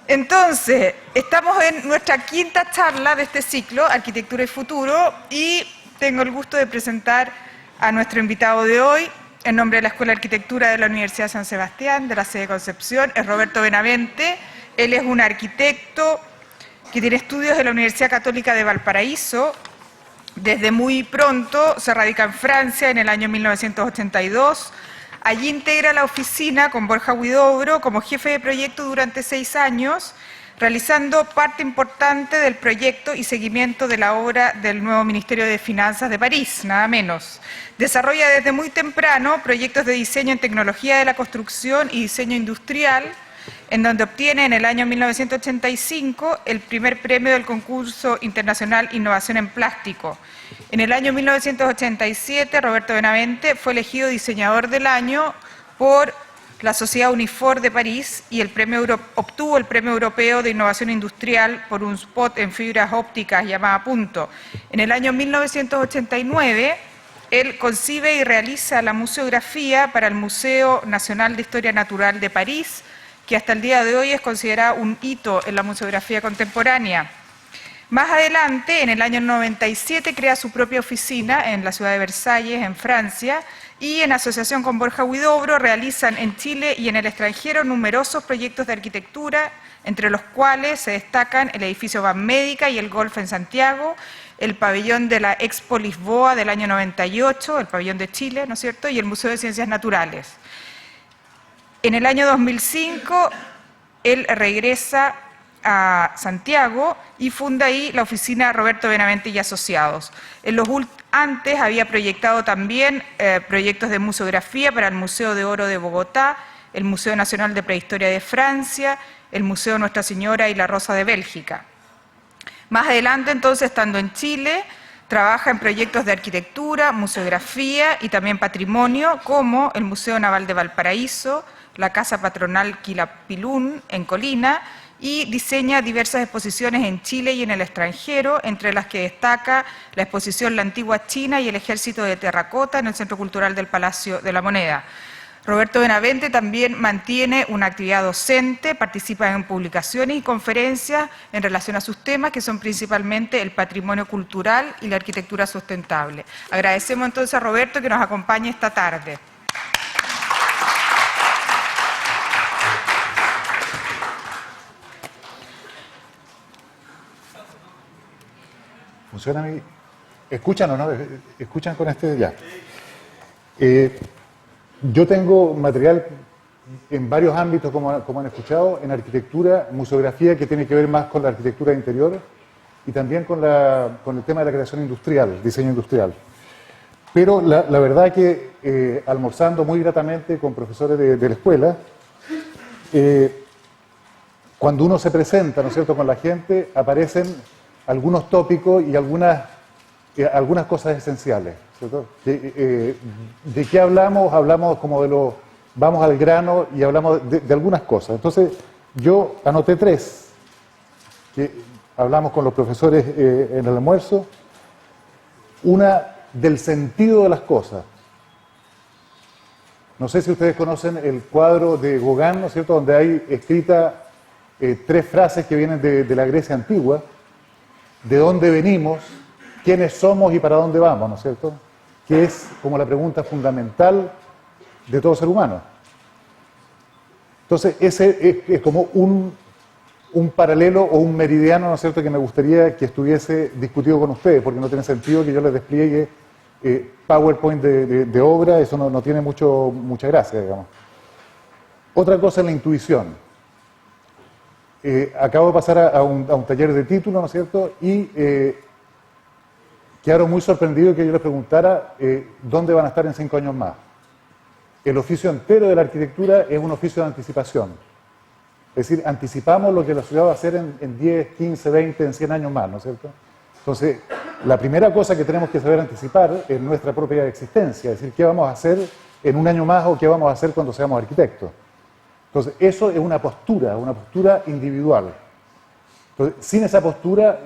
Entonces, estamos en nuestra quinta charla de este ciclo, Arquitectura y Futuro, y tengo el gusto de presentar a nuestro invitado de hoy, en nombre de la Escuela de Arquitectura de la Universidad de San Sebastián, de la sede de Concepción, es Roberto Benavente. Él es un arquitecto que tiene estudios en la Universidad Católica de Valparaíso. Desde muy pronto se radica en Francia en el año 1982. Allí integra la oficina con Borja Huidobro como jefe de proyecto durante 6 años, realizando parte importante del proyecto y seguimiento de la obra del nuevo Ministerio de Finanzas de París, nada menos. Desarrolla desde muy temprano proyectos de diseño en tecnología de la construcción y diseño industrial, en donde obtiene en el año 1985 el primer premio del concurso internacional Innovación en Plástico. En el año 1987, Roberto Benavente fue elegido diseñador del año por la Sociedad Unifor de París y obtuvo el Premio Europeo de Innovación Industrial por un spot en fibras ópticas llamada Punto. En el año 1989, él concibe y realiza la museografía para el Museo Nacional de Historia Natural de París, que hasta el día de hoy es considerado un hito en la museografía contemporánea. Más adelante, en el año 97, crea su propia oficina en la ciudad de Versalles, en Francia, y en asociación con Borja Huidobro realizan en Chile y en el extranjero numerosos proyectos de arquitectura, entre los cuales se destacan el edificio Banmédica y el Golf en Santiago, el pabellón de la Expo Lisboa del año 98, el pabellón de Chile, ¿no es cierto?, y el Museo de Ciencias Naturales. En el año 2005, él regresa a Santiago y funda ahí la oficina Roberto Benavente y Asociados. Antes había proyectado también proyectos de museografía para el Museo de Oro de Bogotá, el Museo Nacional de Prehistoria de Francia, el Museo Nuestra Señora y la Rosa de Bélgica. Más adelante, entonces, estando en Chile, trabaja en proyectos de arquitectura, museografía y también patrimonio, como el Museo Naval de Valparaíso, la Casa Patronal Quilapilún en Colina, y diseña diversas exposiciones en Chile y en el extranjero, entre las que destaca la exposición La Antigua China y el Ejército de Terracota en el Centro Cultural del Palacio de la Moneda. Roberto Benavente también mantiene una actividad docente, participa en publicaciones y conferencias en relación a sus temas, que son principalmente el patrimonio cultural y la arquitectura sustentable. Agradecemos entonces a Roberto que nos acompañe esta tarde. ¿Funciona mi...? ¿Escuchan o no? ¿Escuchan con este ya? Yo tengo material en varios ámbitos, como han escuchado, en arquitectura, museografía, que tiene que ver más con la arquitectura interior y también con el tema de la creación industrial, diseño industrial. Pero la verdad que almorzando muy gratamente con profesores de la escuela, cuando uno se presenta, ¿no es cierto?, con la gente, aparecen algunos tópicos y algunas cosas esenciales, ¿cierto? ¿De qué hablamos? Hablamos como vamos al grano y hablamos de algunas cosas. Entonces, yo anoté 3, que hablamos con los profesores en el almuerzo. Una, del sentido de las cosas. No sé si ustedes conocen el cuadro de Gauguin, ¿no es cierto?, donde hay escritas 3 frases que vienen de la Grecia antigua: de dónde venimos, quiénes somos y para dónde vamos, ¿no es cierto?, que es como la pregunta fundamental de todo ser humano. Entonces, ese es como un paralelo o un meridiano, ¿no es cierto?, que me gustaría que estuviese discutido con ustedes, porque no tiene sentido que yo les despliegue PowerPoint de obra, eso no tiene mucha gracia, digamos. Otra cosa es la intuición. Acabo de pasar a un taller de título, ¿no es cierto?, y quedaron muy sorprendidos que yo les preguntara dónde van a estar en 5 años más. El oficio entero de la arquitectura es un oficio de anticipación. Es decir, anticipamos lo que la ciudad va a hacer en 10, 15, 20, en 100 años más, ¿no es cierto? Entonces, la primera cosa que tenemos que saber anticipar es nuestra propia existencia, es decir, qué vamos a hacer en 1 año más o qué vamos a hacer cuando seamos arquitectos. Entonces, eso es una postura individual. Entonces, sin esa postura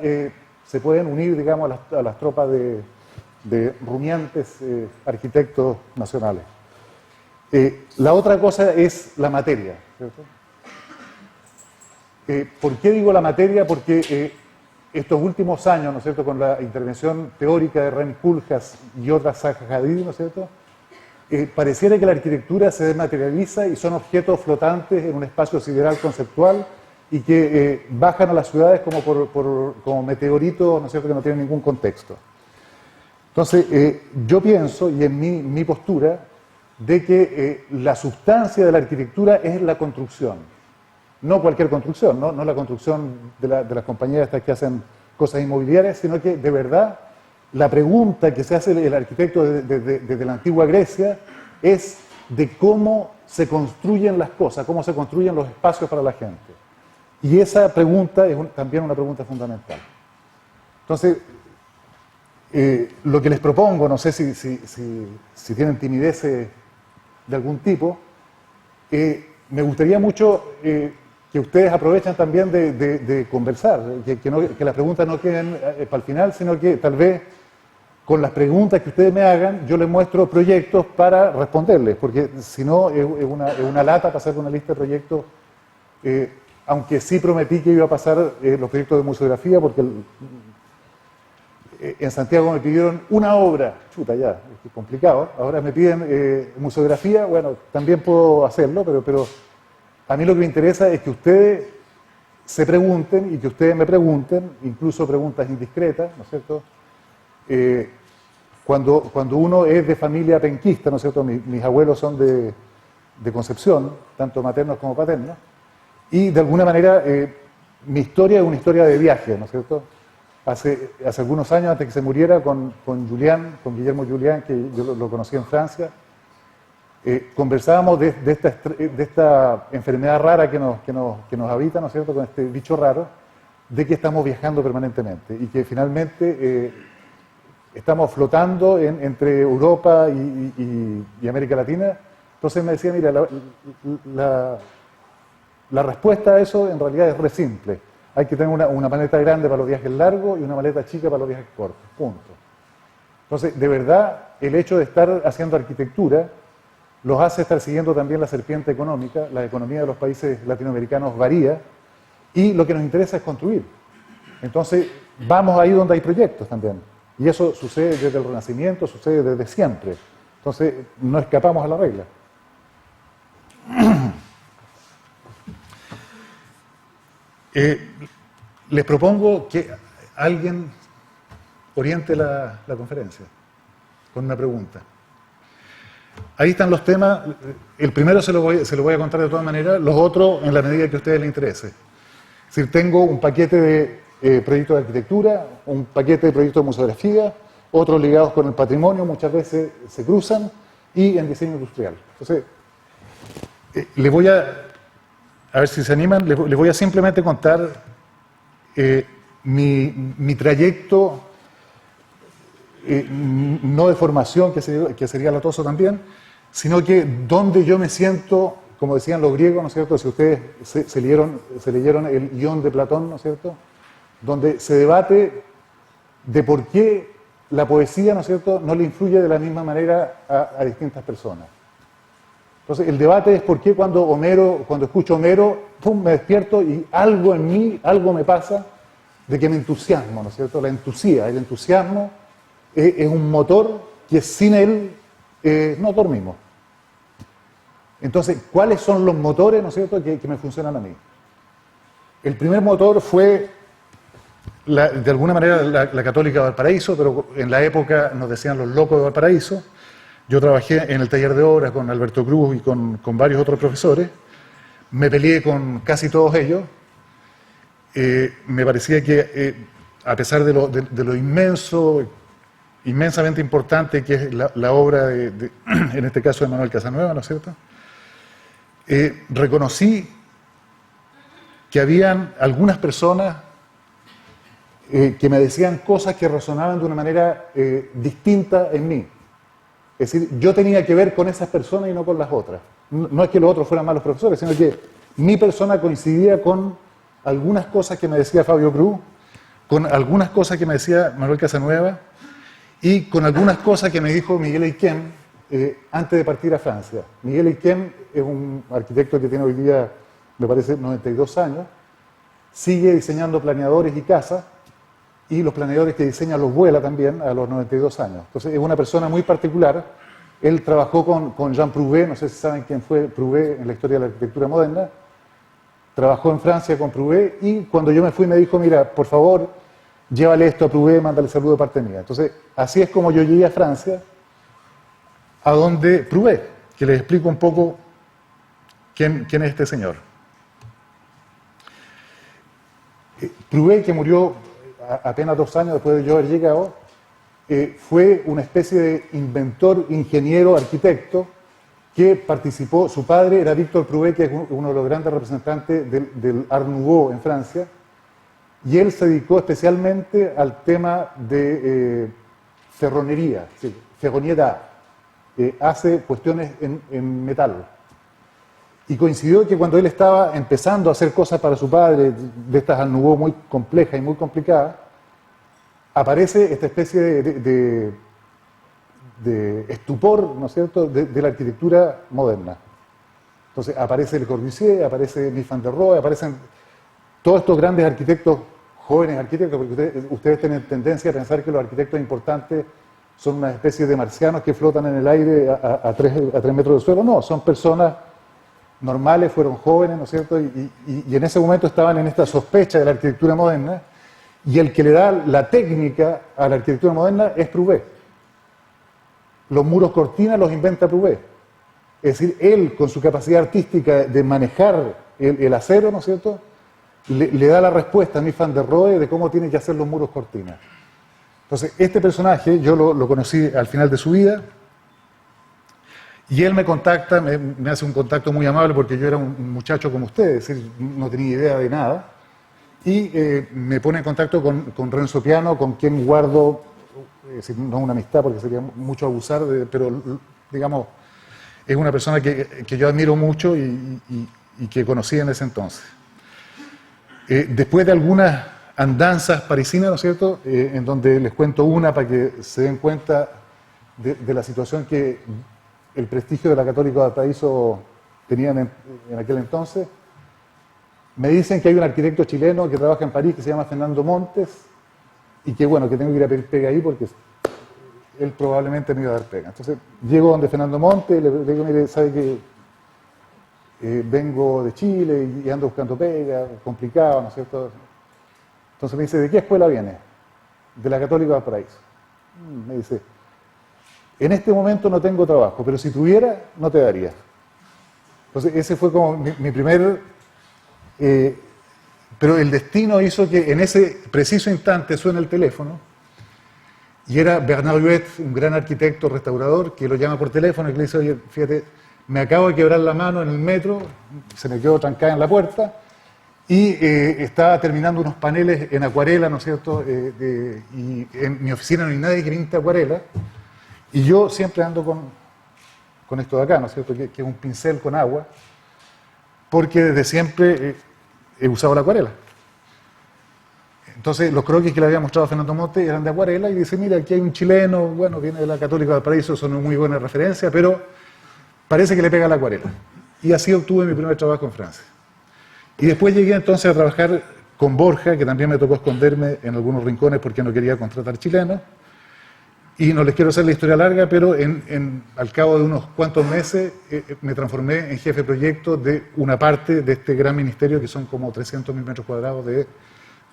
se pueden unir, digamos, a las tropas de rumiantes arquitectos nacionales. La otra cosa es la materia, ¿cierto? ¿Por qué digo la materia? Porque estos últimos años, ¿no es cierto?, con la intervención teórica de Rem Koolhaas y otras Zaha Hadid, ¿no es cierto?, pareciera que la arquitectura se desmaterializa y son objetos flotantes en un espacio sideral conceptual y que bajan a las ciudades como meteoritos, ¿no es cierto?, que no tienen ningún contexto. Entonces, yo pienso, y en mi postura, de que la sustancia de la arquitectura es la construcción. No cualquier construcción, no la construcción de las compañías estas que hacen cosas inmobiliarias, sino que de verdad la pregunta que se hace el arquitecto desde la antigua Grecia es de cómo se construyen las cosas, cómo se construyen los espacios para la gente. Y esa pregunta es también una pregunta fundamental. Entonces, lo que les propongo, no sé si tienen timideces de algún tipo, me gustaría mucho que ustedes aprovechen también de conversar, que las preguntas no queden para el final, sino que tal vez con las preguntas que ustedes me hagan, yo les muestro proyectos para responderles, porque si no es una lata pasar una lista de proyectos, aunque sí prometí que iba a pasar los proyectos de museografía, porque en Santiago me pidieron una obra, chuta ya, es complicado, ahora me piden museografía, bueno, también puedo hacerlo, pero a mí lo que me interesa es que ustedes se pregunten y que ustedes me pregunten, incluso preguntas indiscretas, ¿no es cierto? Cuando uno es de familia penquista, ¿no es cierto? Mis abuelos son de Concepción, tanto maternos como paternos, y de alguna manera mi historia es una historia de viaje, ¿no es cierto? Hace algunos años, antes que se muriera, con Guillermo Julián, que yo lo conocí en Francia, conversábamos de esta enfermedad rara que nos habita, ¿no es cierto?, con este bicho raro, de que estamos viajando permanentemente y que finalmente estamos flotando entre Europa y América Latina. Entonces me decía, mira, la respuesta a eso en realidad es re simple. Hay que tener una maleta grande para los viajes largos y una maleta chica para los viajes cortos, punto. Entonces, de verdad, el hecho de estar haciendo arquitectura los hace estar siguiendo también la serpiente económica. La economía de los países latinoamericanos varía y lo que nos interesa es construir. Entonces, vamos ahí donde hay proyectos también. Y eso sucede desde el Renacimiento, sucede desde siempre. Entonces, no escapamos a la regla. Les propongo que alguien oriente la conferencia con una pregunta. Ahí están los temas. El primero se lo voy a contar de todas maneras, los otros en la medida que a ustedes les interese. Es decir, tengo un paquete de proyectos de arquitectura, un paquete de proyectos de museografía, otros ligados con el patrimonio, muchas veces se cruzan, y en diseño industrial. Entonces, les voy a ver si se animan, les voy a simplemente contar mi trayecto, no de formación, que sería latoso también, sino que donde yo me siento, como decían los griegos, ¿no es cierto? Si ustedes se leyeron el Ión de Platón, ¿no es cierto?, donde se debate de por qué la poesía, ¿no es cierto?, no le influye de la misma manera a distintas personas. Entonces, el debate es por qué cuando escucho Homero, pum, me despierto y algo en mí, algo me pasa de que me entusiasmo, ¿no es cierto? El entusiasmo es un motor que sin él no dormimos. Entonces, ¿cuáles son los motores, ¿no es cierto?, que me funcionan a mí? El primer motor fue, de alguna manera, la Católica de Valparaíso, pero en la época nos decían los locos de Valparaíso. Yo trabajé en el taller de obras con Alberto Cruz y con varios otros profesores. Me peleé con casi todos ellos. Me parecía que, a pesar de lo inmensamente importante que es la obra, en este caso de Manuel Casanueva, ¿no es cierto?, reconocí que habían algunas personas que me decían cosas que resonaban de una manera distinta en mí. Es decir, yo tenía que ver con esas personas y no con las otras. No es que los otros fueran malos profesores, sino que mi persona coincidía con algunas cosas que me decía Fabio Cruz, con algunas cosas que me decía Manuel Casanueva y con algunas cosas que me dijo Miguel Eiquén antes de partir a Francia. Miguel Eiquén es un arquitecto que tiene hoy día, me parece, 92 años, sigue diseñando planeadores y casas, y los planeadores que diseña los vuela también a los 92 años. Entonces es una persona muy particular. Él trabajó con Jean Prouvé, no sé si saben quién fue Prouvé en la historia de la arquitectura moderna. Trabajó en Francia con Prouvé, y cuando yo me fui me dijo, mira, por favor, llévale esto a Prouvé, mándale saludo de parte mía. Entonces, así es como yo llegué a Francia, a donde Prouvé, que les explico un poco quién es este señor. Prouvé, que murió apenas 2 años después de yo haber llegado, fue una especie de inventor, ingeniero, arquitecto, que participó. Su padre era Victor Prouvé, que es uno de los grandes representantes del Art Nouveau en Francia, y él se dedicó especialmente al tema de ferronería, sí, ferroniera, hace cuestiones en metal. Y coincidió que cuando él estaba empezando a hacer cosas para su padre, de estas Art Nouveau muy complejas y muy complicadas, aparece esta especie de estupor, ¿no es cierto?, de la arquitectura moderna. Entonces aparece Le Corbusier, aparece Mies van der Rohe, aparecen todos estos grandes arquitectos, jóvenes arquitectos, porque ustedes tienen tendencia a pensar que los arquitectos importantes son una especie de marcianos que flotan en el aire a 3 metros del suelo. No, son personas normales, fueron jóvenes, ¿no es cierto?, y en ese momento estaban en esta sospecha de la arquitectura moderna, y el que le da la técnica a la arquitectura moderna es Prouvé. Los muros cortina los inventa Prouvé. Es decir, él, con su capacidad artística de manejar el acero, ¿no es cierto?, le da la respuesta a Mies van der Rohe de cómo tiene que hacer los muros cortina. Entonces, este personaje yo lo conocí al final de su vida, y él me contacta, me hace un contacto muy amable, porque yo era un muchacho como usted, es decir, no tenía idea de nada, y me pone en contacto con Renzo Piano, con quien guardo, es decir, no una amistad porque sería mucho abusar, pero digamos, es una persona que yo admiro mucho y que conocí en ese entonces. Después de algunas andanzas parisinas, ¿no es cierto?, en donde les cuento una para que se den cuenta de la situación que el prestigio de la Católica de Valparaíso tenían en aquel entonces. Me dicen que hay un arquitecto chileno que trabaja en París que se llama Fernando Montes, y que bueno, que tengo que ir a pedir pega ahí porque él probablemente me iba a dar pega. Entonces llego donde Fernando Montes y le digo, mire, sabe que vengo de Chile y ando buscando pega, complicado, ¿no es cierto? Entonces me dice, ¿de qué escuela viene? De la Católica de Valparaíso. Me dice, en este momento no tengo trabajo, pero si tuviera, no te daría. Entonces ese fue como mi primer... pero el destino hizo que en ese preciso instante suena el teléfono, y era Bernard Huet, un gran arquitecto restaurador, que lo llama por teléfono y le dice, oye, fíjate, me acabo de quebrar la mano en el metro, se me quedó trancada en la puerta, y estaba terminando unos paneles en acuarela, ¿no es cierto?, y en mi oficina no hay nadie que pinte acuarela, y yo siempre ando con esto de acá, ¿no es cierto?, que es un pincel con agua, porque desde siempre he usado la acuarela. Entonces los croquis que le había mostrado a Fernando Montes eran de acuarela, y dice, mira, aquí hay un chileno, bueno, viene de la Católica de Valparaíso, son una muy buena referencia, pero parece que le pega la acuarela. Y así obtuve mi primer trabajo en Francia. Y después llegué entonces a trabajar con Borja, que también me tocó esconderme en algunos rincones porque no quería contratar chilenos. Y no les quiero hacer la historia larga, pero al cabo de unos cuantos meses me transformé en jefe de proyecto de una parte de este gran ministerio, que son como 300.000 metros cuadrados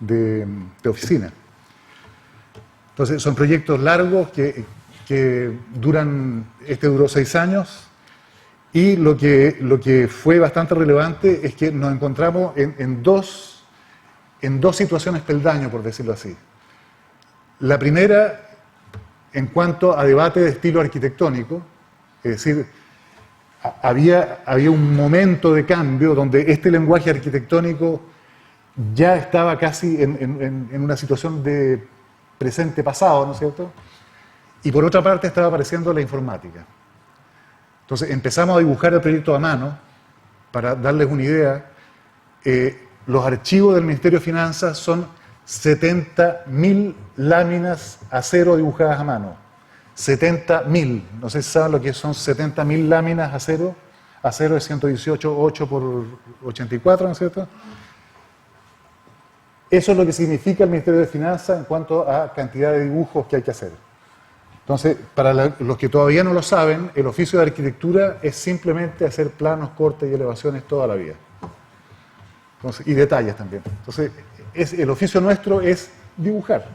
de oficina. Entonces son proyectos largos que duran, duró 6 años, y lo que fue bastante relevante es que nos encontramos en dos situaciones peldaño, por decirlo así. La primera, en cuanto a debate de estilo arquitectónico, es decir, había un momento de cambio donde este lenguaje arquitectónico ya estaba casi en una situación de presente-pasado, ¿no es cierto? Y por otra parte estaba apareciendo la informática. Entonces empezamos a dibujar el proyecto a mano. Para darles una idea, los archivos del Ministerio de Finanzas son 70.000 láminas acero dibujadas a mano. 70.000. No sé si saben lo que son 70.000 láminas acero. Acero es 118,8 por 84, ¿no es cierto? Eso es lo que significa el Ministerio de Finanzas en cuanto a cantidad de dibujos que hay que hacer. Entonces, para los que todavía no lo saben, el oficio de arquitectura es simplemente hacer planos, cortes y elevaciones toda la vida. Entonces, y detalles también. Entonces, el oficio nuestro es dibujar.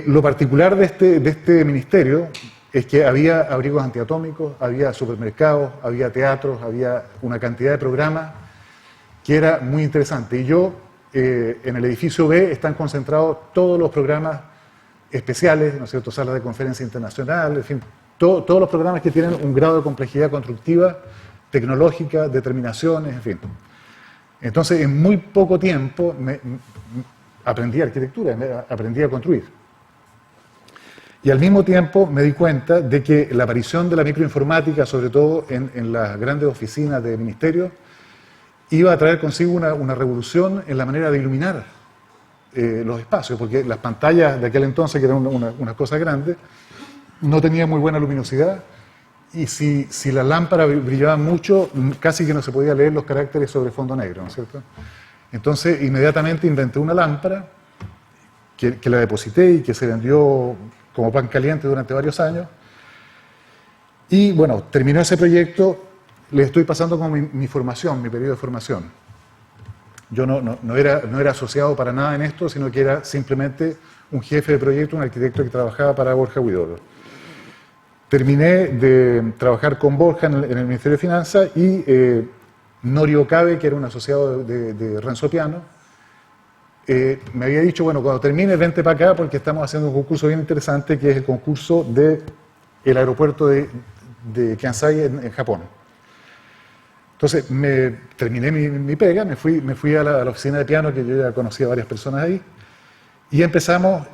Lo particular de este ministerio es que había abrigos antiatómicos, había supermercados, había teatros, había una cantidad de programas que era muy interesante. Y yo, en el edificio B, están concentrados todos los programas especiales, ¿no es cierto?, salas de conferencia internacional, en fin, todos los programas que tienen un grado de complejidad constructiva, tecnológica, determinaciones, en fin. Entonces, en muy poco tiempo aprendí arquitectura, aprendí a construir. Y al mismo tiempo me di cuenta de que la aparición de la microinformática, sobre todo en las grandes oficinas de ministerios, iba a traer consigo una revolución en la manera de iluminar los espacios, porque las pantallas de aquel entonces, que eran unas cosas grandes, no tenían muy buena luminosidad, y si la lámpara brillaba mucho, casi que no se podía leer los caracteres sobre fondo negro, ¿no es cierto? Entonces, inmediatamente inventé una lámpara que la deposité y que se vendió como pan caliente durante varios años. Y bueno, terminó ese proyecto, le estoy pasando como mi formación, mi periodo de formación. Yo no era asociado para nada en esto, sino que era simplemente un jefe de proyecto, un arquitecto que trabajaba para Borja Huidobro. Terminé de trabajar con Borja en el Ministerio de Finanzas y Norio Cabe, que era un asociado de Renzo Piano, me había dicho, bueno, cuando termine vente para acá porque estamos haciendo un concurso bien interesante que es el concurso del aeropuerto de Kansai en Japón. Entonces terminé mi pega, me fui a la oficina de piano, que yo ya conocía a varias personas ahí, y empezamos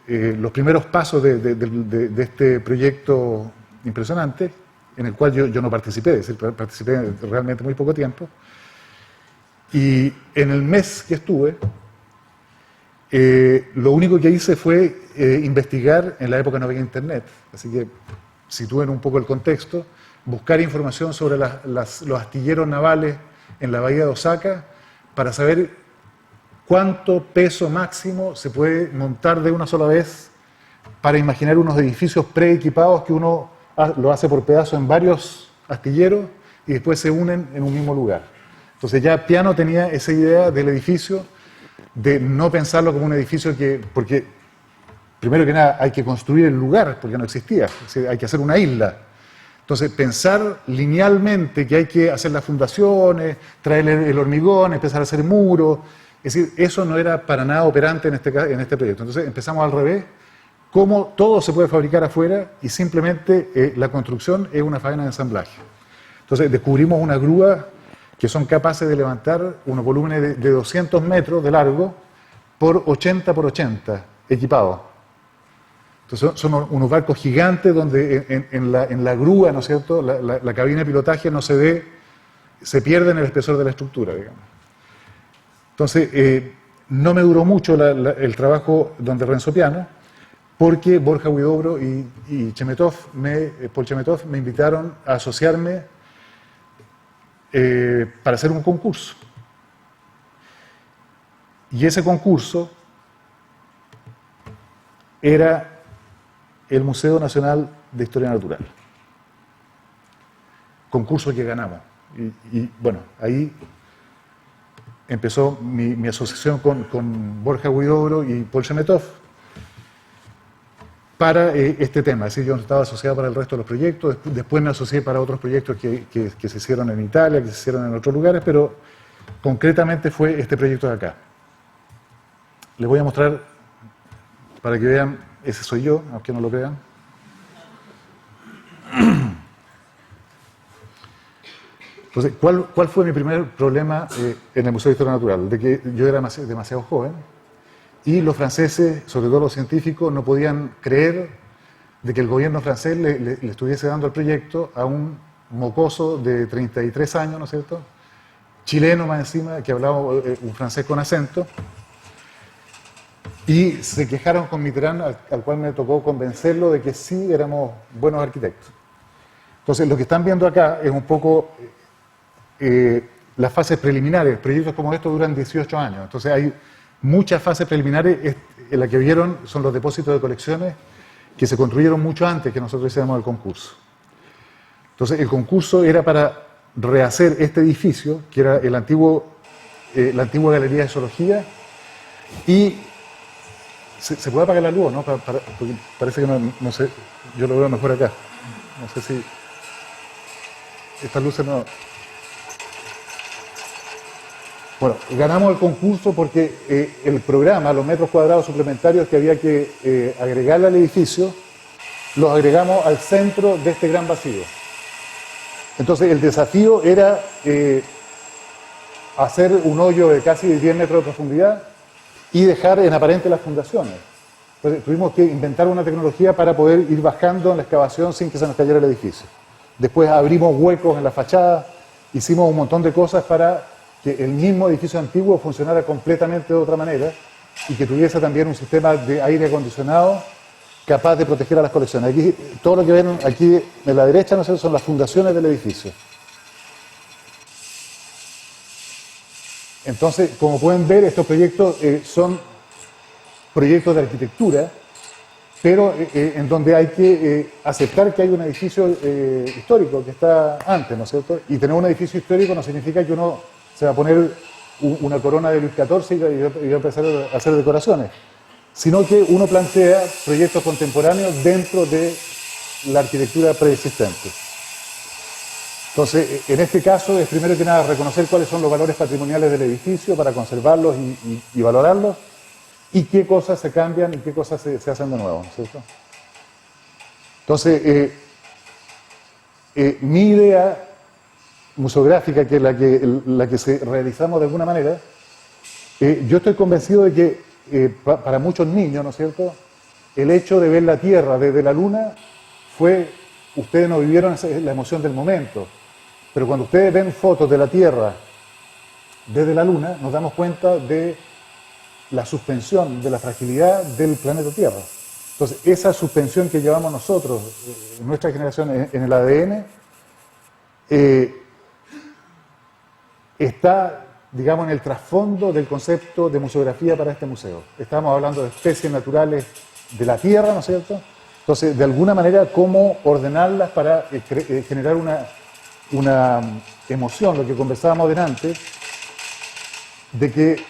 los primeros pasos de este proyecto impresionante, en el cual yo no participé, es decir, participé realmente muy poco tiempo. Y en el mes que estuve, lo único que hice fue investigar. En la época no había internet, así que sitúen un poco el contexto, buscar información sobre los astilleros navales en la bahía de Osaka para saber cuánto peso máximo se puede montar de una sola vez para imaginar unos edificios preequipados que uno lo hace por pedazos en varios astilleros y después se unen en un mismo lugar. Entonces ya Piano tenía esa idea del edificio, de no pensarlo como un edificio porque primero que nada hay que construir el lugar, porque no existía, hay que hacer una isla. Entonces pensar linealmente que hay que hacer las fundaciones, traer el hormigón, empezar a hacer muros, es decir, eso no era para nada operante en este proyecto. Entonces empezamos al revés, cómo todo se puede fabricar afuera y simplemente la construcción es una faena de ensamblaje. Entonces descubrimos una grúa que son capaces de levantar unos volúmenes de 200 metros de largo por 80 por 80 equipados. Entonces son unos barcos gigantes donde en la grúa, ¿no es cierto?, la cabina de pilotaje no se ve, se pierde en el espesor de la estructura, digamos. Entonces, no me duró mucho el trabajo donde Renzo Piano, porque Borja Huidobro y Paul Chemetov me invitaron a asociarme para hacer un concurso. Y ese concurso era el Museo Nacional de Historia Natural. Concurso que ganamos. Y bueno, ahí empezó mi asociación con Borja Huidobro y Paul Chemetov para este tema. Es decir, yo no estaba asociado para el resto de los proyectos, después me asocié para otros proyectos que se hicieron en Italia, que se hicieron en otros lugares, pero concretamente fue este proyecto de acá. Les voy a mostrar para que vean, ese soy yo, aunque no lo crean. Entonces, ¿cuál fue mi primer problema en el Museo de Historia Natural? De que yo era demasiado joven y los franceses, sobre todo los científicos, no podían creer de que el gobierno francés le estuviese dando el proyecto a un mocoso de 33 años, ¿no es cierto?, chileno más encima, que hablaba un francés con acento, y se quejaron con Mitterrand, al cual me tocó convencerlo de que sí éramos buenos arquitectos. Entonces, lo que están viendo acá es un poco las fases preliminares. Proyectos como estos duran 18 años, entonces hay muchas fases preliminares. En la que vieron son los depósitos de colecciones que se construyeron mucho antes que nosotros hiciéramos el concurso. Entonces el concurso era para rehacer este edificio, que era la antigua Galería de Zoología, y ¿se puede apagar la luz, no? Porque parece que no sé, yo lo veo mejor acá. No sé si estas luces no... Bueno, ganamos el concurso porque el programa, los metros cuadrados suplementarios que había que agregarle al edificio, los agregamos al centro de este gran vacío. Entonces el desafío era hacer un hoyo de casi 10 metros de profundidad y dejar en aparente las fundaciones. Entonces tuvimos que inventar una tecnología para poder ir bajando en la excavación sin que se nos cayera el edificio. Después abrimos huecos en la fachada, hicimos un montón de cosas para que el mismo edificio antiguo funcionara completamente de otra manera y que tuviese también un sistema de aire acondicionado capaz de proteger a las colecciones. Aquí, todo lo que ven aquí en la derecha, ¿no sé?, son las fundaciones del edificio. Entonces, como pueden ver, estos proyectos son proyectos de arquitectura, pero en donde hay que aceptar que hay un edificio histórico que está antes, ¿no es cierto? Y tener un edificio histórico no significa que uno se va a poner una corona de Luis XIV y va a empezar a hacer decoraciones, sino que uno plantea proyectos contemporáneos dentro de la arquitectura preexistente. Entonces, en este caso es primero que nada reconocer cuáles son los valores patrimoniales del edificio para conservarlos y valorarlos, y qué cosas se cambian y qué cosas se hacen de nuevo, ¿no es cierto? Entonces, mi idea museográfica, que es la que se realizamos de alguna manera, yo estoy convencido de que para muchos niños, ¿no es cierto?, el hecho de ver la Tierra desde la Luna ustedes no vivieron la emoción del momento, pero cuando ustedes ven fotos de la Tierra desde la Luna, nos damos cuenta de la suspensión, de la fragilidad del planeta Tierra. Entonces, esa suspensión que llevamos nosotros, nuestra generación, en el ADN, está, digamos, en el trasfondo del concepto de museografía para este museo. Estamos hablando de especies naturales de la Tierra, ¿no es cierto? Entonces, de alguna manera, cómo ordenarlas para generar una emoción, lo que conversábamos delante, de que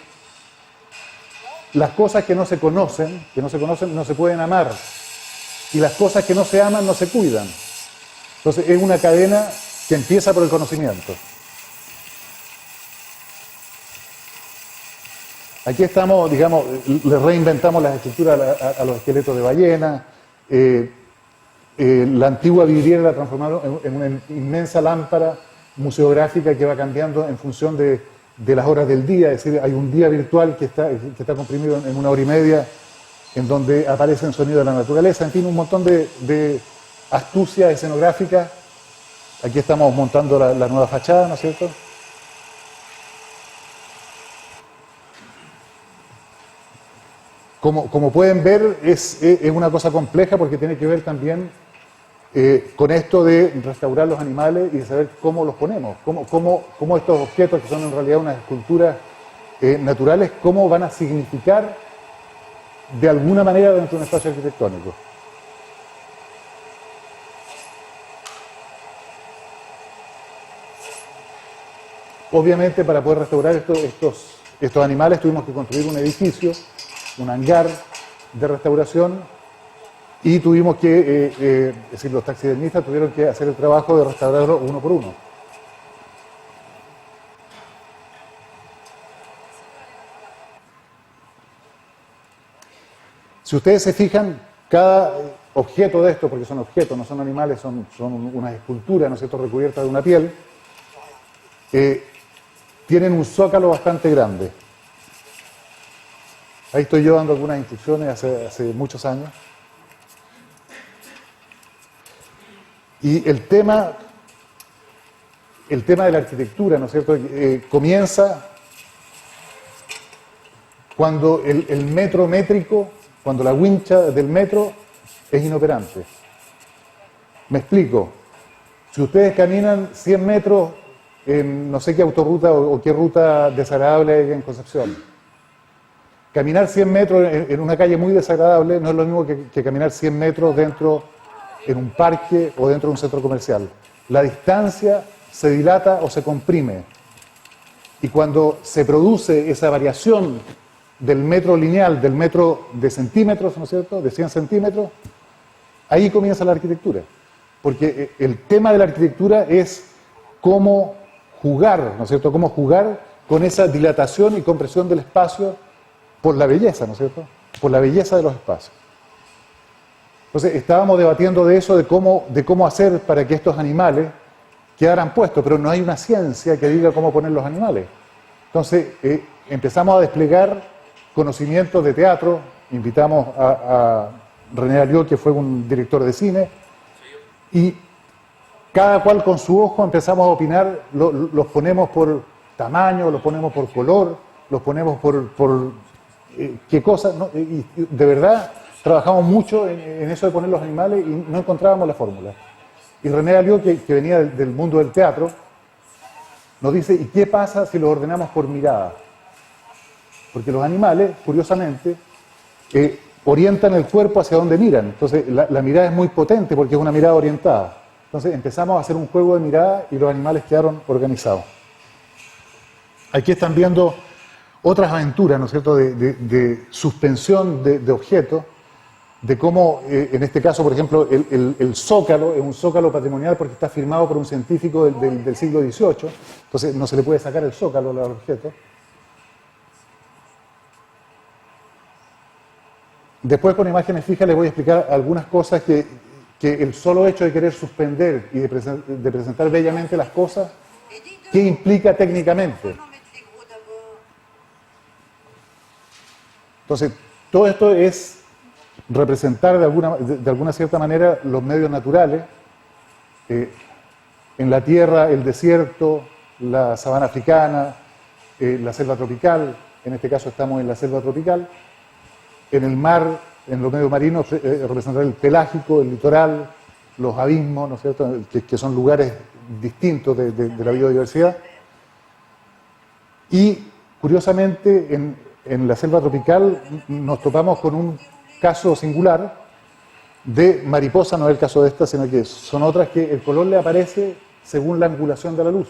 las cosas que no se conocen no se pueden amar, y las cosas que no se aman no se cuidan. Entonces, es una cadena que empieza por el conocimiento. Aquí estamos, digamos, le reinventamos las estructuras a los esqueletos de ballena. La antigua vidriera la transformaron en una inmensa lámpara museográfica que va cambiando en función de las horas del día. Es decir, hay un día virtual que está comprimido en 1 hora y media, en donde aparecen sonidos de la naturaleza. En fin, un montón de astucias escenográficas. Aquí estamos montando la nueva fachada, ¿no es cierto? Como pueden ver, es una cosa compleja porque tiene que ver también con esto de restaurar los animales y de saber cómo los ponemos, cómo estos objetos, que son en realidad unas esculturas naturales, cómo van a significar de alguna manera dentro de un espacio arquitectónico. Obviamente, para poder restaurar estos animales tuvimos que construir un edificio, un hangar de restauración, y tuvimos que, es decir, los taxidermistas tuvieron que hacer el trabajo de restaurarlo uno por uno. Si ustedes se fijan, cada objeto de esto, porque son objetos, no son animales, son unas esculturas, ¿no es cierto?, recubiertas de una piel, tienen un zócalo bastante grande. Ahí estoy yo dando algunas instrucciones hace muchos años. Y el tema de la arquitectura, ¿no es cierto?, comienza cuando el metro métrico, cuando la wincha del metro es inoperante. Me explico. Si ustedes caminan 100 metros en no sé qué autorruta o qué ruta desagradable hay en Concepción. Caminar 100 metros en una calle muy desagradable no es lo mismo que caminar 100 metros dentro en un parque o dentro de un centro comercial. La distancia se dilata o se comprime. Y cuando se produce esa variación del metro lineal, del metro de centímetros, ¿no es cierto?, de 100 centímetros, ahí comienza la arquitectura. Porque el tema de la arquitectura es cómo jugar, ¿no es cierto?, cómo jugar con esa dilatación y compresión del espacio por la belleza, ¿no es cierto?, por la belleza de los espacios. Entonces, estábamos debatiendo de eso, de cómo hacer para que estos animales quedaran puestos, pero no hay una ciencia que diga cómo poner los animales. Entonces, empezamos a desplegar conocimientos de teatro, invitamos a René Alió, que fue un director de cine, y cada cual con su ojo empezamos a opinar, los ponemos por tamaño, los ponemos por color, los ponemos por qué cosa, ¿no? Y de verdad trabajamos mucho en eso de poner los animales y no encontrábamos la fórmula. Y René Alió, que venía del mundo del teatro, nos dice, ¿y qué pasa si los ordenamos por mirada? Porque los animales, curiosamente, orientan el cuerpo hacia donde miran. Entonces, la mirada es muy potente porque es una mirada orientada. Entonces, empezamos a hacer un juego de mirada y los animales quedaron organizados. Aquí están viendo otras aventuras, ¿no es cierto?, de suspensión de objetos, de cómo, en este caso, por ejemplo, el zócalo es un zócalo patrimonial porque está firmado por un científico del siglo XVIII, entonces no se le puede sacar el zócalo al objeto. Después, con imágenes fijas, les voy a explicar algunas cosas que el solo hecho de querer suspender y de presentar bellamente las cosas, ¿qué implica técnicamente? Entonces, todo esto es representar de alguna cierta manera los medios naturales, en la tierra, el desierto, la sabana africana, la selva tropical, en este caso estamos en la selva tropical, en el mar, en los medios marinos, representar el pelágico, el litoral, los abismos, ¿no es cierto?, que son lugares distintos de la biodiversidad. Y, curiosamente, en la selva tropical nos topamos con un caso singular de mariposa, no es el caso de esta, sino que son otras que el color le aparece según la angulación de la luz.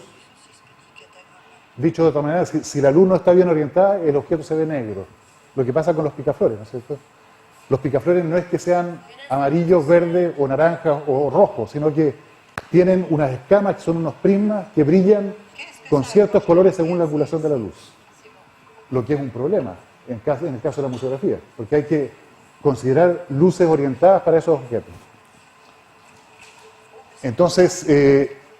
Dicho de otra manera, si la luz no está bien orientada, el objeto se ve negro. Lo que pasa con los picaflores, ¿no es cierto? Los picaflores no es que sean amarillos, verdes o naranjas o rojos, sino que tienen unas escamas que son unos prismas que brillan con ciertos colores según la angulación de la luz. Lo que es un problema en el caso de la museografía, porque hay que considerar luces orientadas para esos objetos. Entonces,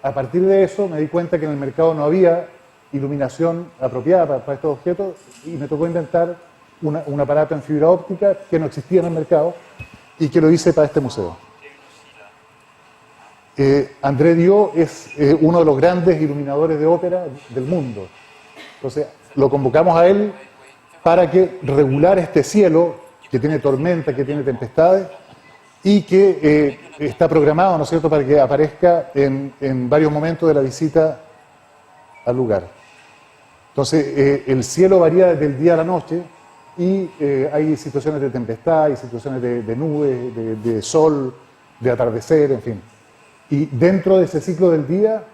a partir de eso me di cuenta que en el mercado no había iluminación apropiada para estos objetos y me tocó inventar un aparato en fibra óptica que no existía en el mercado y que lo hice para este museo. André Dio es uno de los grandes iluminadores de ópera del mundo. Entonces, lo convocamos a él para que regular este cielo que tiene tormenta, que tiene tempestades y que está programado, ¿no es cierto?, para que aparezca en varios momentos de la visita al lugar. Entonces, el cielo varía desde el día a la noche y hay situaciones de tempestad, hay situaciones de nubes, de sol, de atardecer, en fin. Y dentro de ese ciclo del día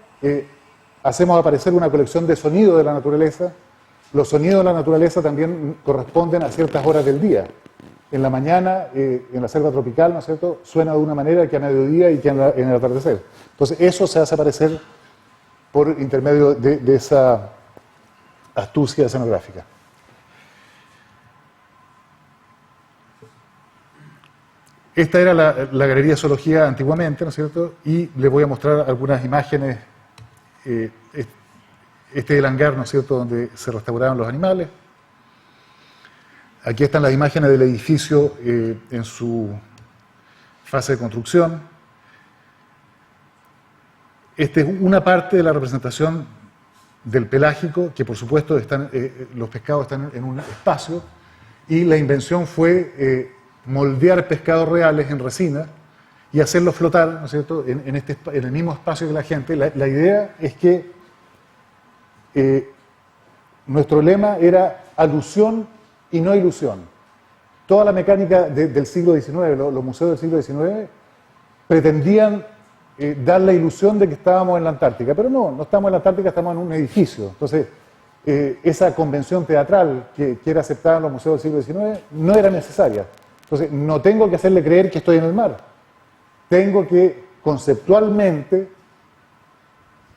hacemos aparecer una colección de sonidos de la naturaleza. Los sonidos de la naturaleza también corresponden a ciertas horas del día. En la mañana, en la selva tropical, ¿no es cierto?, suena de una manera que a mediodía y que en el atardecer. Entonces, eso se hace aparecer por intermedio de esa astucia escenográfica. Esta era la Galería de Zoología antiguamente, ¿no es cierto?, y les voy a mostrar algunas imágenes. Este es el hangar, ¿no es cierto?, donde se restauraron los animales. Aquí están las imágenes del edificio en su fase de construcción. Esta es una parte de la representación del pelágico, que por supuesto los pescados están en un espacio, y la invención fue moldear pescados reales en resina y hacerlos flotar, ¿no es cierto?, en el mismo espacio que la gente. La idea es que nuestro lema era alusión y no ilusión. Toda la mecánica del siglo XIX, los museos del siglo XIX, pretendían dar la ilusión de que estábamos en la Antártica, pero no estamos en la Antártica, estamos en un edificio. Entonces, esa convención teatral que era aceptada en los museos del siglo XIX no era necesaria. Entonces, no tengo que hacerle creer que estoy en el mar. Tengo que conceptualmente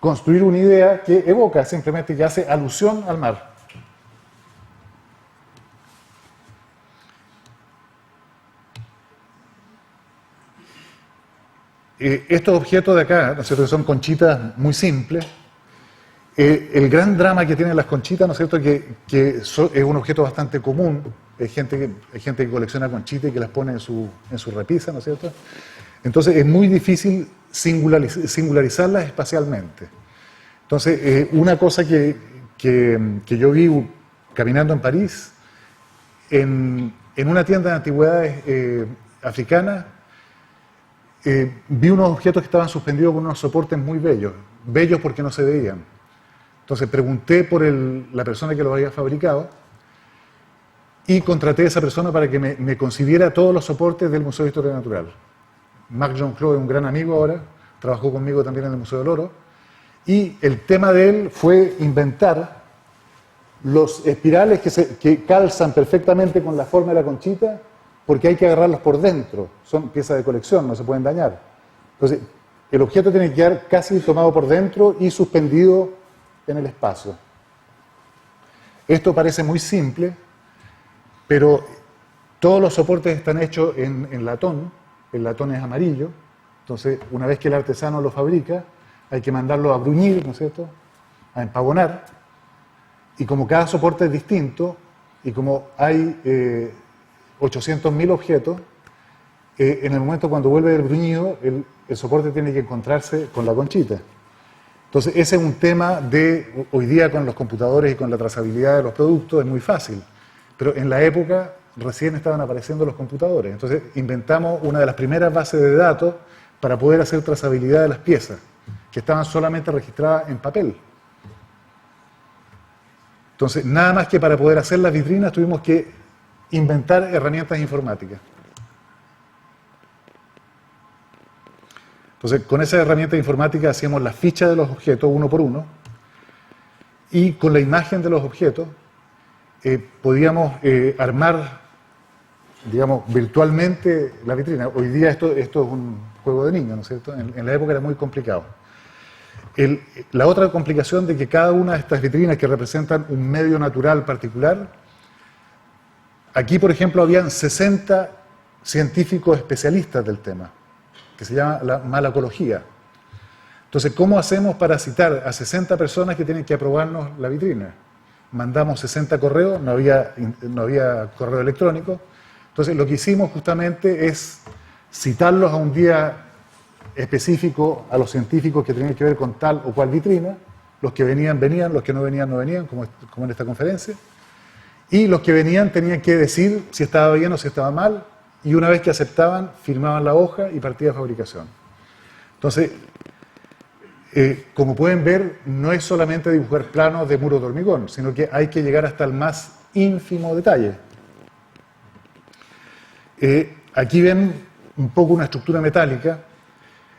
construir una idea que evoca simplemente, que hace alusión al mar. Estos objetos de acá, ¿no es cierto?, que son conchitas muy simples. El gran drama que tienen las conchitas, ¿no es cierto?, que es un objeto bastante común. Hay gente que colecciona conchitas y que las pone en su repisa, ¿no es cierto? Entonces es muy difícil singularizarlas espacialmente. Entonces, una cosa que yo vi caminando en París, en una tienda de antigüedades africana, vi unos objetos que estaban suspendidos con unos soportes muy bellos porque no se veían. Entonces pregunté por la persona que los había fabricado y contraté a esa persona para que me concibiera todos los soportes del Museo de Historia Natural. Marc Jean-Claude es un gran amigo ahora, trabajó conmigo también en el Museo del Oro, y el tema de él fue inventar los espirales que calzan perfectamente con la forma de la conchita, porque hay que agarrarlos por dentro, son piezas de colección, no se pueden dañar. Entonces, el objeto tiene que quedar casi tomado por dentro y suspendido en el espacio. Esto parece muy simple, pero todos los soportes están hechos en latón, el latón es amarillo, entonces una vez que el artesano lo fabrica, hay que mandarlo a bruñir, ¿no es cierto?, a empagonar, y como cada soporte es distinto, y como hay 800.000 objetos, en el momento cuando vuelve el bruñido, el soporte tiene que encontrarse con la conchita. Entonces, ese es un tema de hoy día con los computadores y con la trazabilidad de los productos, es muy fácil. Pero en la época recién estaban apareciendo los computadores. Entonces, inventamos una de las primeras bases de datos para poder hacer trazabilidad de las piezas, que estaban solamente registradas en papel. Entonces, nada más que para poder hacer las vitrinas tuvimos que inventar herramientas informáticas. Entonces, con esa herramienta informática hacíamos las fichas de los objetos uno por uno y con la imagen de los objetos podíamos armar, digamos, virtualmente la vitrina. Hoy día esto es un juego de niños, ¿no es cierto? En la época era muy complicado. La otra complicación de que cada una de estas vitrinas que representan un medio natural particular, aquí, por ejemplo, habían 60 científicos especialistas del tema, que se llama la malacología. Entonces, ¿cómo hacemos para citar a 60 personas que tienen que aprobarnos la vitrina? Mandamos 60 correos, no había correo electrónico. Entonces, lo que hicimos justamente es citarlos a un día específico a los científicos que tenían que ver con tal o cual vitrina. Los que venían, venían, los que no venían, no venían, como en esta conferencia. Y los que venían tenían que decir si estaba bien o si estaba mal, y una vez que aceptaban, firmaban la hoja y partía de fabricación. Entonces, como pueden ver, no es solamente dibujar planos de muros de hormigón, sino que hay que llegar hasta el más ínfimo detalle. Aquí ven un poco una estructura metálica.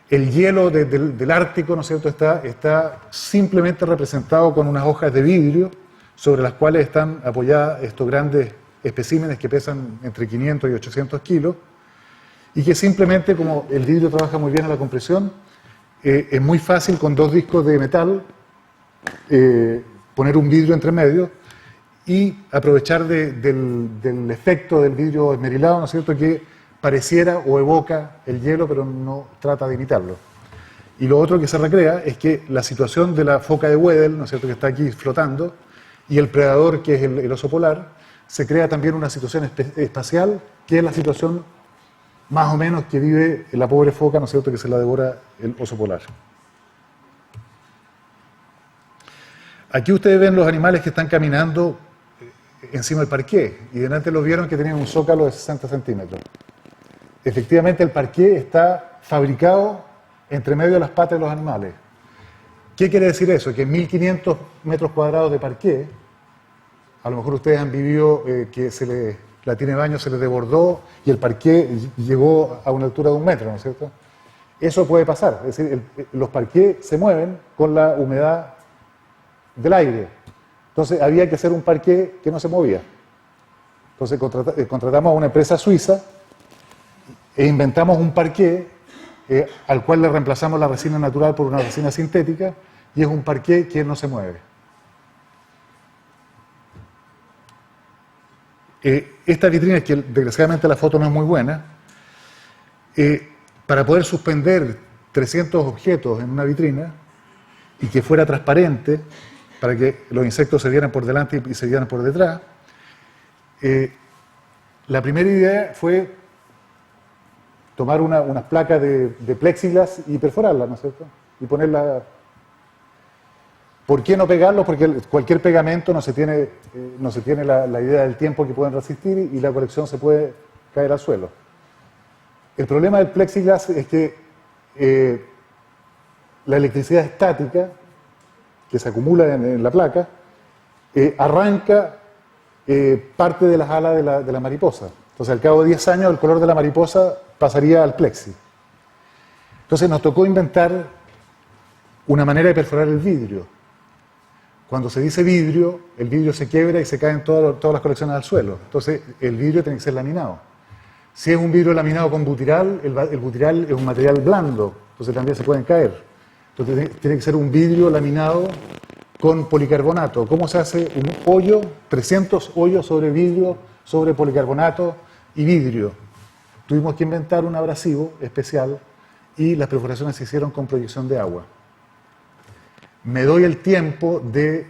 El hielo del Ártico, ¿no es cierto?, está simplemente representado con unas hojas de vidrio sobre las cuales están apoyadas estos grandes especímenes que pesan entre 500 y 800 kilos y que simplemente, como el vidrio trabaja muy bien a la compresión, es muy fácil con dos discos de metal poner un vidrio entre medio y aprovechar del efecto del vidrio esmerilado, ¿no es cierto?, que pareciera o evoca el hielo, pero no trata de imitarlo. Y lo otro que se recrea es que la situación de la foca de Weddell, ¿no es cierto?, que está aquí flotando, y el predador, que es el oso polar, se crea también una situación espacial, que es la situación más o menos que vive la pobre foca, ¿no es cierto?, que se la devora el oso polar. Aquí ustedes ven los animales que están caminando encima del parqué, y delante los vieron que tenían un zócalo de 60 centímetros. Efectivamente, el parqué está fabricado entre medio de las patas de los animales. ¿Qué quiere decir eso? Que 1.500 metros cuadrados de parqué, a lo mejor ustedes han vivido que la tiene de baño se les desbordó y el parqué llegó a una altura de 1 metro, ¿no es cierto? Eso puede pasar, es decir, los parqués se mueven con la humedad del aire. Entonces había que hacer un parqué que no se movía. Entonces contratamos a una empresa suiza e inventamos un parqué al cual le reemplazamos la resina natural por una resina sintética y es un parqué que no se mueve. Esta vitrina, que desgraciadamente la foto no es muy buena, para poder suspender 300 objetos en una vitrina y que fuera transparente, para que los insectos se vieran por delante y se vieran por detrás, la primera idea fue tomar unas placas de plexiglas y perforarlas, ¿no es cierto? Y ponerla... ¿Por qué no pegarlos? Porque cualquier pegamento no se tiene la idea del tiempo que pueden resistir y la colección se puede caer al suelo. El problema del plexiglas es que la electricidad estática que se acumula en la placa arranca parte de las alas de la mariposa. Entonces, al cabo de 10 años, el color de la mariposa pasaría al plexi. Entonces, nos tocó inventar una manera de perforar el vidrio. Cuando se dice vidrio, el vidrio se quiebra y se caen todas las colecciones al suelo. Entonces, el vidrio tiene que ser laminado. Si es un vidrio laminado con butiral, el butiral es un material blando, entonces también se pueden caer. Entonces, tiene que ser un vidrio laminado con policarbonato. ¿Cómo se hace un hoyo? 300 hoyos sobre vidrio, sobre policarbonato y vidrio. Tuvimos que inventar un abrasivo especial y las perforaciones se hicieron con proyección de agua. Me doy el tiempo de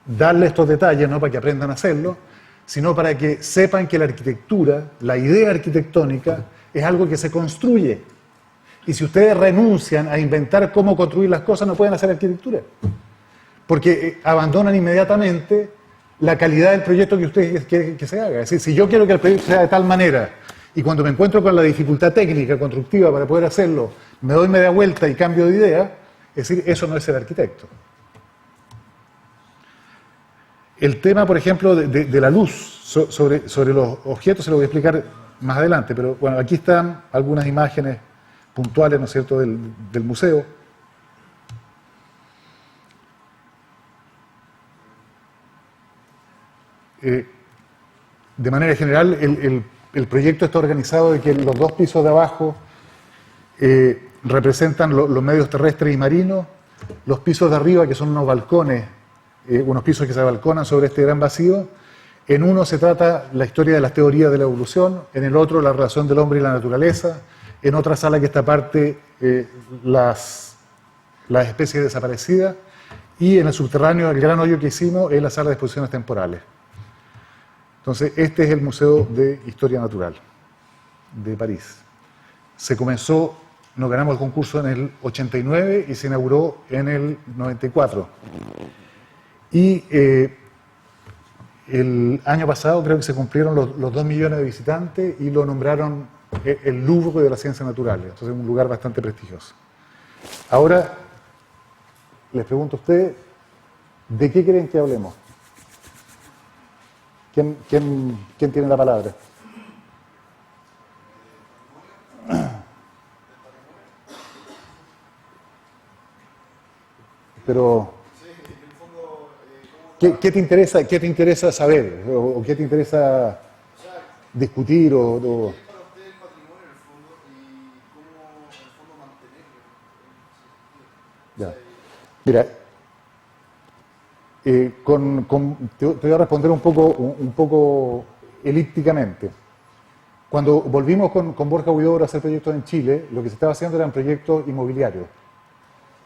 darle estos detalles, no para que aprendan a hacerlo, sino para que sepan que la arquitectura, la idea arquitectónica, es algo que se construye. Y si ustedes renuncian a inventar cómo construir las cosas, no pueden hacer arquitectura. Porque abandonan inmediatamente la calidad del proyecto que ustedes quieren que se haga. Es decir, si yo quiero que el proyecto sea de tal manera, y cuando me encuentro con la dificultad técnica, constructiva para poder hacerlo, me doy media vuelta y cambio de idea, es decir, eso no es ser arquitecto. El tema, por ejemplo, de la luz sobre los objetos se lo voy a explicar más adelante, pero bueno, aquí están algunas imágenes puntuales, ¿no es cierto?, del museo. De manera general, el proyecto está organizado de que los 2 pisos de abajo representan los medios terrestres y marinos, los pisos de arriba, que son unos balcones, unos pisos que se balconan sobre este gran vacío. En uno se trata la historia de las teorías de la evolución, en el otro la relación del hombre y la naturaleza, en otra sala que está aparte las especies desaparecidas, y en el subterráneo el gran hoyo que hicimos es la sala de exposiciones temporales. Entonces, este es el Museo de Historia Natural de París. Se comenzó, nos ganamos el concurso en el 89 y se inauguró en el 94. Y el año pasado creo que se cumplieron los 2 millones de visitantes y lo nombraron el Louvre de las Ciencias Naturales. Entonces, es un lugar bastante prestigioso. Ahora, les pregunto a ustedes, ¿de qué quieren que hablemos? ¿Quién tiene la palabra? Pero, ¿qué te interesa saber? ¿O qué te interesa discutir? ¿Para usted el patrimonio en el fondo y cómo en el fondo mantenerlo? Ya. Mira, te voy a responder un poco elípticamente. Cuando volvimos con Borja Huidobro a hacer proyectos en Chile, lo que se estaba haciendo eran proyectos inmobiliarios.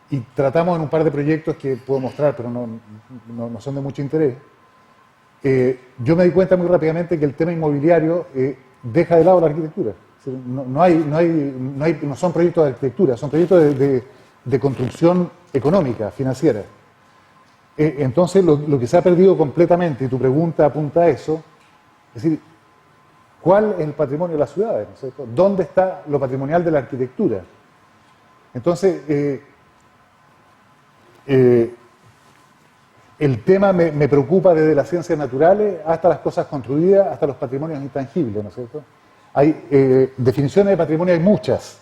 Y tratamos en un par de proyectos que puedo mostrar, pero no son de mucho interés. Yo me di cuenta muy rápidamente que el tema inmobiliario deja de lado la arquitectura. No son proyectos de arquitectura, son proyectos de construcción económica, financiera. Entonces, lo que se ha perdido completamente, y tu pregunta apunta a eso, es decir, ¿cuál es el patrimonio de las ciudades? ¿No es cierto? ¿Dónde está lo patrimonial de la arquitectura? Entonces, el tema me preocupa desde las ciencias naturales hasta las cosas construidas, hasta los patrimonios intangibles, ¿no es cierto? Hay definiciones de patrimonio, hay muchas,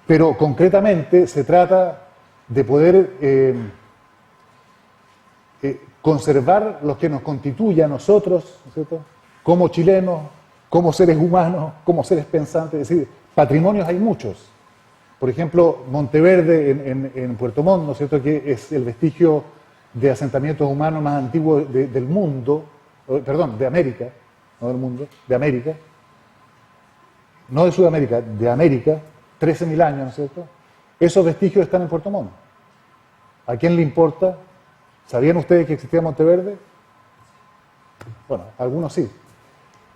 pero concretamente se trata de poder conservar lo que nos constituye a nosotros, ¿no es cierto?, como chilenos, como seres humanos, como seres pensantes. Es decir, patrimonios hay muchos. Por ejemplo, Monteverde en Puerto Montt, ¿no es cierto?, que es el vestigio de asentamientos humanos más antiguo del mundo, perdón, de América, no del mundo, de América, no de Sudamérica, de América, 13.000 años, ¿no es cierto? Esos vestigios están en Puerto Montt. ¿A quién le importa? ¿Sabían ustedes que existía Monteverde? Bueno, algunos sí.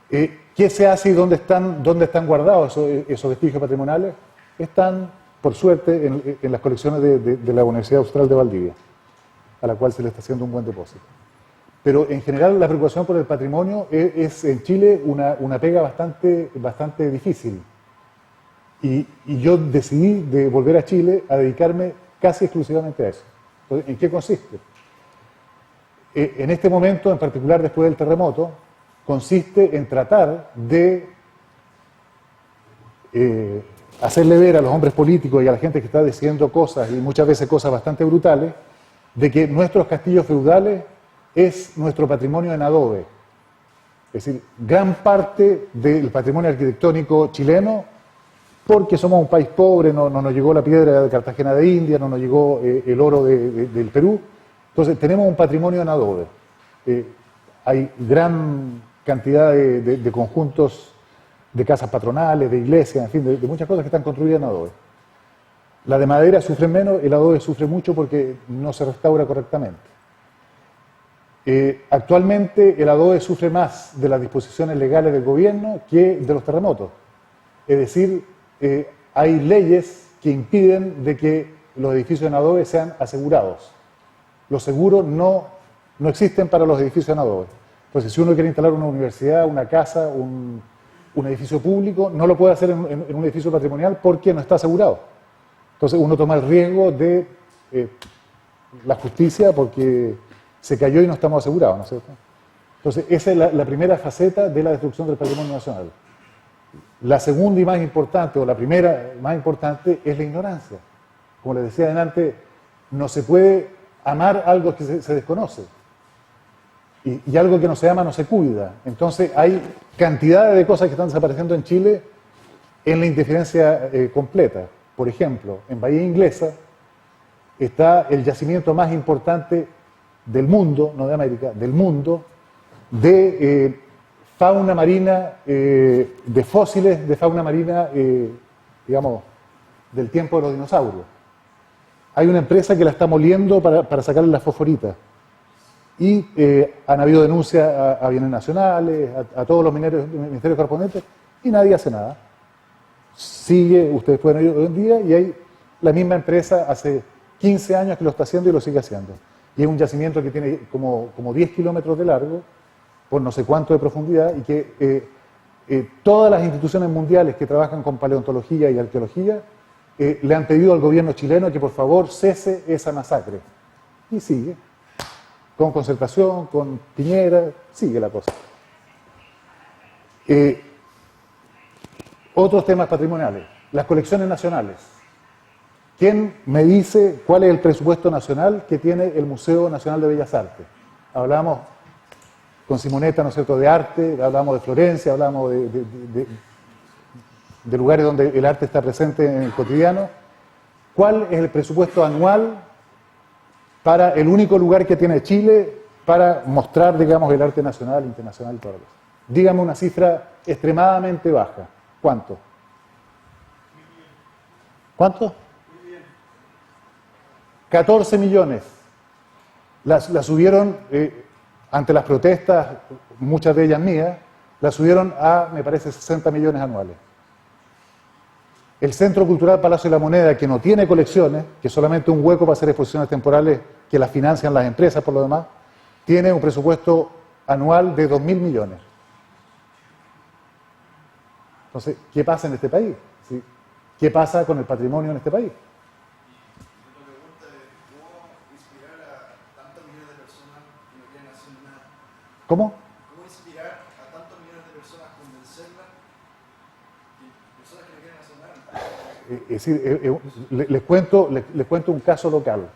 ¿Qué se hace y dónde están guardados esos vestigios patrimoniales? Están, por suerte, en las colecciones de la Universidad Austral de Valdivia, a la cual se le está haciendo un buen depósito. Pero en general la preocupación por el patrimonio es en Chile una pega bastante difícil. Y yo decidí de volver a Chile a dedicarme casi exclusivamente a eso. Entonces, ¿en qué consiste? En este momento, en particular después del terremoto, consiste en tratar de hacerle ver a los hombres políticos y a la gente que está decidiendo cosas, y muchas veces cosas bastante brutales, de que nuestros castillos feudales es nuestro patrimonio en adobe. Es decir, gran parte del patrimonio arquitectónico chileno, porque somos un país pobre, no nos llegó la piedra de Cartagena de India, no nos llegó el oro del Perú, entonces tenemos un patrimonio en adobe. Hay gran cantidad de conjuntos de casas patronales, de iglesias, en fin, de muchas cosas que están construidas en adobe. La de madera sufre menos, el adobe sufre mucho porque no se restaura correctamente. Actualmente el adobe sufre más de las disposiciones legales del gobierno que de los terremotos. Es decir, hay leyes que impiden de que los edificios en adobe sean asegurados. Los seguros no existen para los edificios en adobe. Entonces, si uno quiere instalar una universidad, una casa, un edificio público, no lo puede hacer en un edificio patrimonial porque no está asegurado. Entonces, uno toma el riesgo de la justicia porque se cayó y no estamos asegurados, ¿no es cierto? Entonces, esa es la primera faceta de la destrucción del patrimonio nacional. La segunda y más importante, o la primera más importante, es la ignorancia. Como les decía antes, no se puede amar algo que se desconoce. Y algo que no se ama no se cuida. Entonces hay cantidades de cosas que están desapareciendo en Chile en la indiferencia completa. Por ejemplo, en Bahía Inglesa está el yacimiento más importante del mundo, no de América, del mundo, de fauna marina, de fósiles de fauna marina, digamos, del tiempo de los dinosaurios. Hay una empresa que la está moliendo para sacarle las fosforitas. Y han habido denuncias a bienes nacionales, a todos los ministerios correspondientes, y nadie hace nada. Sigue, ustedes pueden ir hoy en día, y hay la misma empresa hace 15 años que lo está haciendo y lo sigue haciendo. Y es un yacimiento que tiene como 10 kilómetros de largo, por no sé cuánto de profundidad, y que todas las instituciones mundiales que trabajan con paleontología y arqueología le han pedido al gobierno chileno que por favor cese esa masacre. Y sigue. Con concertación, con Piñera, sigue la cosa. Otros temas patrimoniales, las colecciones nacionales. ¿Quién me dice cuál es el presupuesto nacional que tiene el Museo Nacional de Bellas Artes? Hablamos con Simonetta, ¿no es cierto?, de arte, hablamos de Florencia, hablamos de lugares donde el arte está presente en el cotidiano. ¿Cuál es el presupuesto anual para el único lugar que tiene Chile para mostrar, digamos, el arte nacional, internacional y todo eso? Dígame una cifra extremadamente baja. ¿Cuánto? ¿Cuánto? 14 millones. La subieron, ante las protestas, muchas de ellas mías, la subieron a, me parece, 60 millones anuales. El Centro Cultural Palacio de la Moneda, que no tiene colecciones, que es solamente un hueco para hacer exposiciones temporales que las financian las empresas por lo demás, tiene un presupuesto anual de 2.000 millones. Entonces, ¿qué pasa en este país? ¿Sí? ¿Qué pasa con el patrimonio en este país? La pregunta es, ¿cómo ¿Cómo? ¿Cómo inspirar a tantos millones de personas, convencerlas, personas que no quieren hacer nada? Es decir, les cuento un caso local.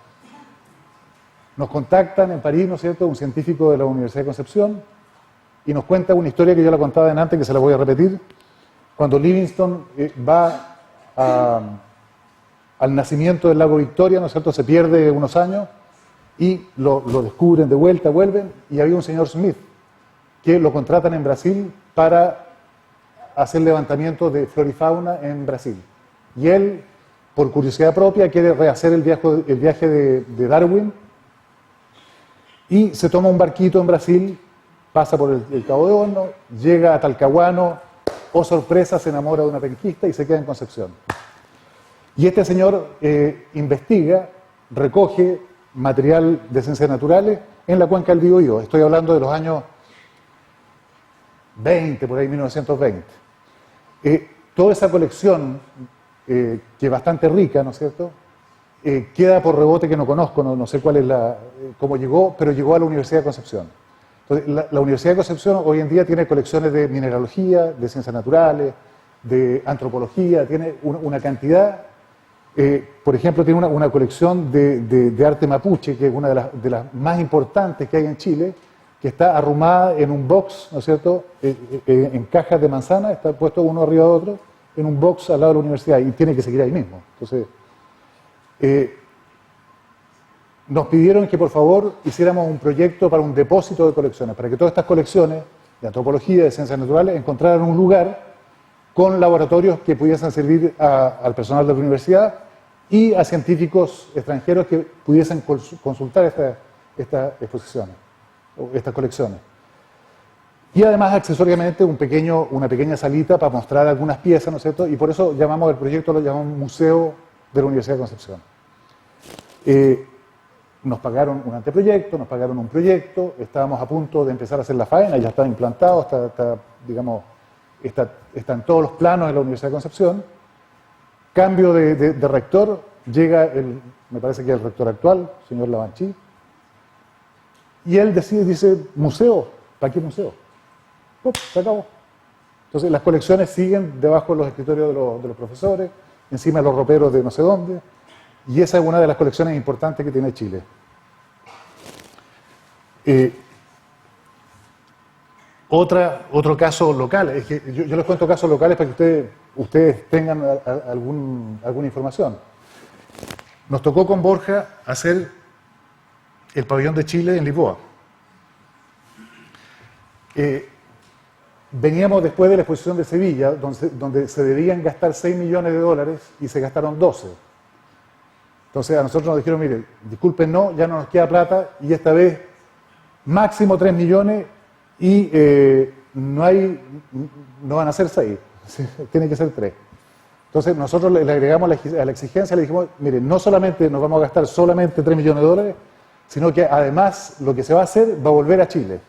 Nos contactan en París, ¿no es cierto?, un científico de la Universidad de Concepción y nos cuenta una historia que yo la contaba antes, que se la voy a repetir. Cuando Livingstone va al nacimiento del lago Victoria, ¿no es cierto?, se pierde unos años y lo descubren de vuelta, vuelven, y había un señor Smith que lo contratan en Brasil para hacer levantamiento de flora y fauna en Brasil. Y él, por curiosidad propia, quiere rehacer el viaje de Darwin y se toma un barquito en Brasil, pasa por el Cabo de Horno, llega a Talcahuano, oh sorpresa, se enamora de una penquista y se queda en Concepción. Y este señor investiga, recoge material de ciencias naturales en la cuenca del Biobío. Estoy hablando de los años 20, por ahí 1920. Toda esa colección, que es bastante rica, ¿no es cierto?, queda por rebote que no conozco, no sé cuál es cómo llegó, pero llegó a la Universidad de Concepción. Entonces, la Universidad de Concepción hoy en día tiene colecciones de mineralogía, de ciencias naturales, de antropología, tiene una cantidad. Por ejemplo, tiene una colección de arte mapuche, que es una de las más importantes que hay en Chile, que está arrumada en un box, ¿no es cierto?, en cajas de manzana, está puesto uno arriba de otro, en un box al lado de la universidad, y tiene que seguir ahí mismo. Entonces, nos pidieron que por favor hiciéramos un proyecto para un depósito de colecciones, para que todas estas colecciones de antropología, de ciencias naturales, encontraran un lugar con laboratorios que pudiesen servir al personal de la universidad y a científicos extranjeros que pudiesen consultar estas exposiciones, o estas colecciones. Y además, accesoriamente, una pequeña salita para mostrar algunas piezas, ¿no es cierto? Y por eso llamamos el proyecto, lo llamamos Museo de la Universidad de Concepción. Nos pagaron un anteproyecto, nos pagaron un proyecto, estábamos a punto de empezar a hacer la faena, ya está implantado, está en todos los planos de la Universidad de Concepción. Cambio de rector, llega me parece que el rector actual, señor Lavanchi, y él dice, museo, ¿para qué museo? ¡Pum! Se acabó. Entonces las colecciones siguen debajo de los escritorios de los profesores, encima de los roperos de no sé dónde, y esa es una de las colecciones importantes que tiene Chile. Otro caso local, es que yo les cuento casos locales para que ustedes tengan alguna información. Nos tocó con Borja hacer el pabellón de Chile en Lisboa. Veníamos después de la exposición de Sevilla, donde se debían gastar 6 millones de dólares y se gastaron 12. Entonces a nosotros nos dijeron, mire, disculpen, ya no nos queda plata y esta vez máximo 3 millones y no van a ser 6, tiene que ser 3. Entonces nosotros le agregamos a la exigencia, le dijimos, mire, no solamente nos vamos a gastar solamente 3 millones de dólares, sino que además lo que se va a hacer va a volver a Chile.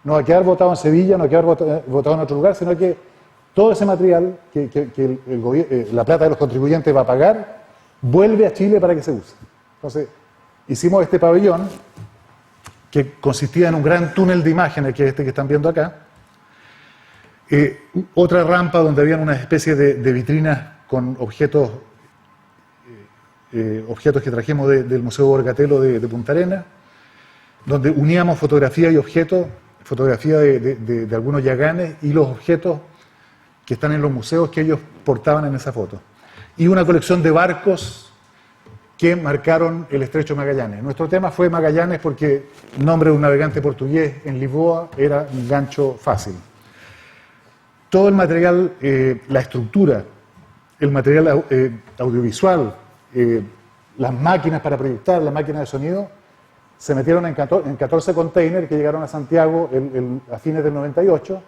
No va a quedar votado en Sevilla, no va a quedar votado en otro lugar, sino que todo ese material que la plata de los contribuyentes va a pagar, vuelve a Chile para que se use. Entonces, hicimos este pabellón que consistía en un gran túnel de imágenes, que es este que están viendo acá. Otra rampa donde habían una especie de vitrinas con objetos que trajimos del Museo Borgatelo de Punta Arenas, donde uníamos fotografía y objetos, fotografía de algunos yaganes y los objetos que están en los museos que ellos portaban en esa foto. Y una colección de barcos que marcaron el Estrecho de Magallanes. Nuestro tema fue Magallanes porque el nombre de un navegante portugués en Lisboa era un gancho fácil. Todo el material, la estructura, el material audiovisual, las máquinas para proyectar, las máquinas de sonido, se metieron en 14 containers que llegaron a Santiago a fines del 98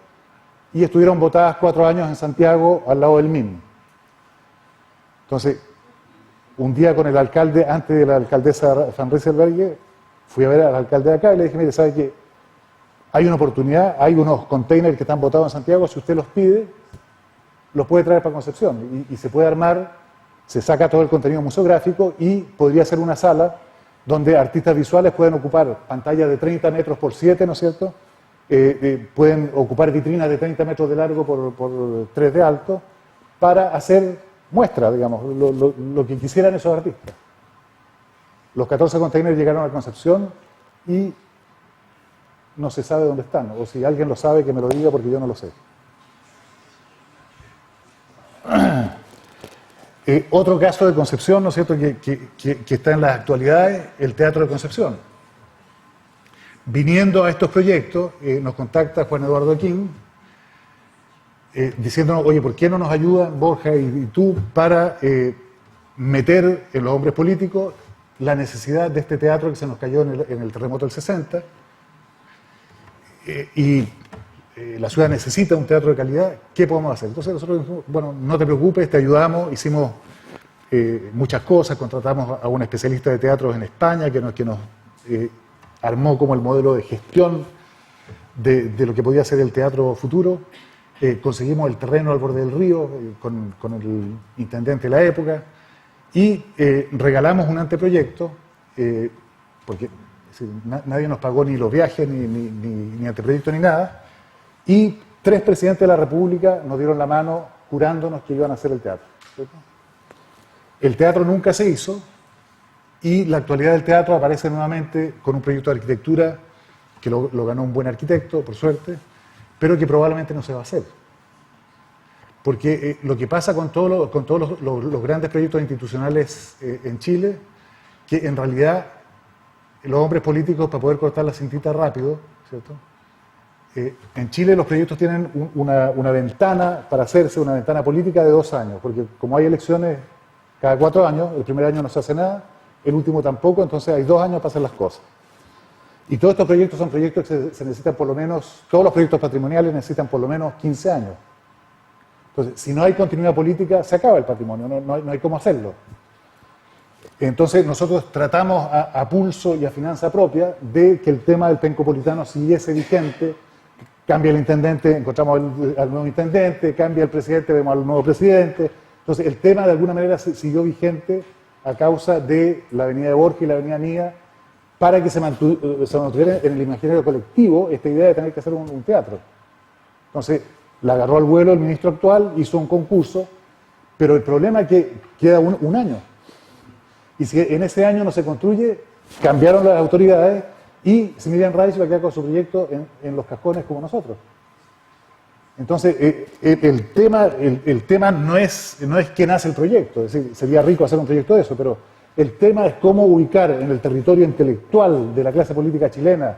y estuvieron botadas 4 años en Santiago al lado del MIM. Entonces, un día con el alcalde, antes de la alcaldesa Van Rieselberghe, fui a ver al alcalde de acá y le dije, mire, ¿sabe qué? Hay una oportunidad, hay unos containers que están botados en Santiago, si usted los pide, los puede traer para Concepción y se puede armar, se saca todo el contenido museográfico y podría ser una sala donde artistas visuales pueden ocupar pantallas de 30 metros por 7, ¿no es cierto?, pueden ocupar vitrinas de 30 metros de largo por 3 de alto para hacer muestra, digamos, lo que quisieran esos artistas. Los 14 containers llegaron a Concepción y no se sabe dónde están, o si alguien lo sabe que me lo diga porque yo no lo sé. Otro caso de Concepción, ¿no es cierto?, que está en las actualidades, el Teatro de Concepción. Viniendo a estos proyectos, nos contacta Juan Eduardo King, diciéndonos, oye, ¿por qué no nos ayudan Borja y tú para meter en los hombres políticos la necesidad de este teatro que se nos cayó en el terremoto del 60? La ciudad necesita un teatro de calidad, ¿qué podemos hacer? Entonces nosotros dijimos, bueno, no te preocupes, te ayudamos, hicimos muchas cosas, contratamos a un especialista de teatros en España que nos armó como el modelo de gestión de lo que podía ser el teatro futuro. Conseguimos el terreno al borde del río con el intendente de la época y regalamos un anteproyecto, porque es decir, nadie nos pagó ni los viajes, ni anteproyecto, ni nada, y 3 presidentes de la República nos dieron la mano jurándonos que iban a hacer el teatro, ¿cierto? El teatro nunca se hizo y la actualidad del teatro aparece nuevamente con un proyecto de arquitectura que lo ganó un buen arquitecto, por suerte, pero que probablemente no se va a hacer. Porque lo que pasa con todos los grandes proyectos institucionales en Chile, que en realidad los hombres políticos, para poder cortar la cintita rápido, ¿cierto? En Chile los proyectos tienen una ventana para hacerse, una ventana política de 2 años, porque como hay elecciones cada 4 años, el primer año no se hace nada, el último tampoco, entonces hay 2 años para hacer las cosas. Y todos estos proyectos son proyectos que se necesitan por lo menos, todos los proyectos patrimoniales necesitan por lo menos 15 años. Entonces, si no hay continuidad política, se acaba el patrimonio, no hay cómo hacerlo. Entonces, nosotros tratamos a pulso y a finanza propia de que el tema del pencopolitano siguiese vigente. Cambia el intendente, encontramos al nuevo intendente, cambia el presidente, vemos al nuevo presidente. Entonces, el tema de alguna manera siguió vigente a causa de la avenida de Borja y la avenida Mía, para que se mantuviera en el imaginario colectivo esta idea de tener que hacer un teatro. Entonces, la agarró al vuelo el ministro actual, hizo un concurso, pero el problema es que queda un año. Y si en ese año no se construye, cambiaron las autoridades y Miriam Reich va a quedar con su proyecto en los cascones como nosotros. Entonces, el tema no es quién hace el proyecto, es decir, sería rico hacer un proyecto de eso, pero el tema es cómo ubicar en el territorio intelectual de la clase política chilena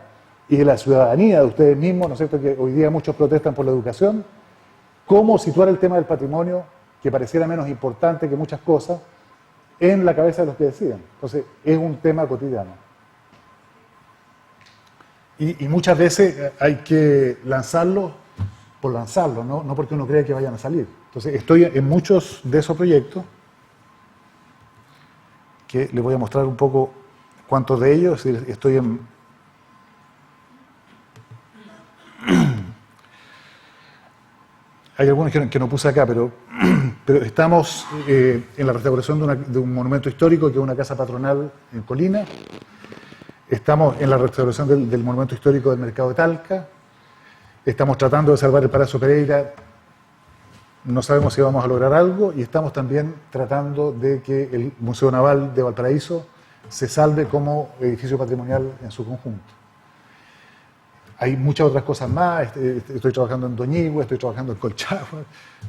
y de la ciudadanía, de ustedes mismos, ¿no es cierto?, que hoy día muchos protestan por la educación, cómo situar el tema del patrimonio, que pareciera menos importante que muchas cosas, en la cabeza de los que deciden. Entonces, es un tema cotidiano. Y muchas veces hay que lanzarlos por lanzarlos, no porque uno cree que vayan a salir. Entonces, estoy en muchos de esos proyectos, que les voy a mostrar un poco cuántos de ellos, estoy en... Hay algunos que no puse acá, pero estamos en la restauración de un monumento histórico, que es una casa patronal en Colina. Estamos en la restauración del monumento histórico del Mercado de Talca. Estamos tratando de salvar el Palacio Pereira. No sabemos si vamos a lograr algo. Y estamos también tratando de que el Museo Naval de Valparaíso se salve como edificio patrimonial en su conjunto. Hay muchas otras cosas más, estoy trabajando en Doñigüe, estoy trabajando en Colchagua,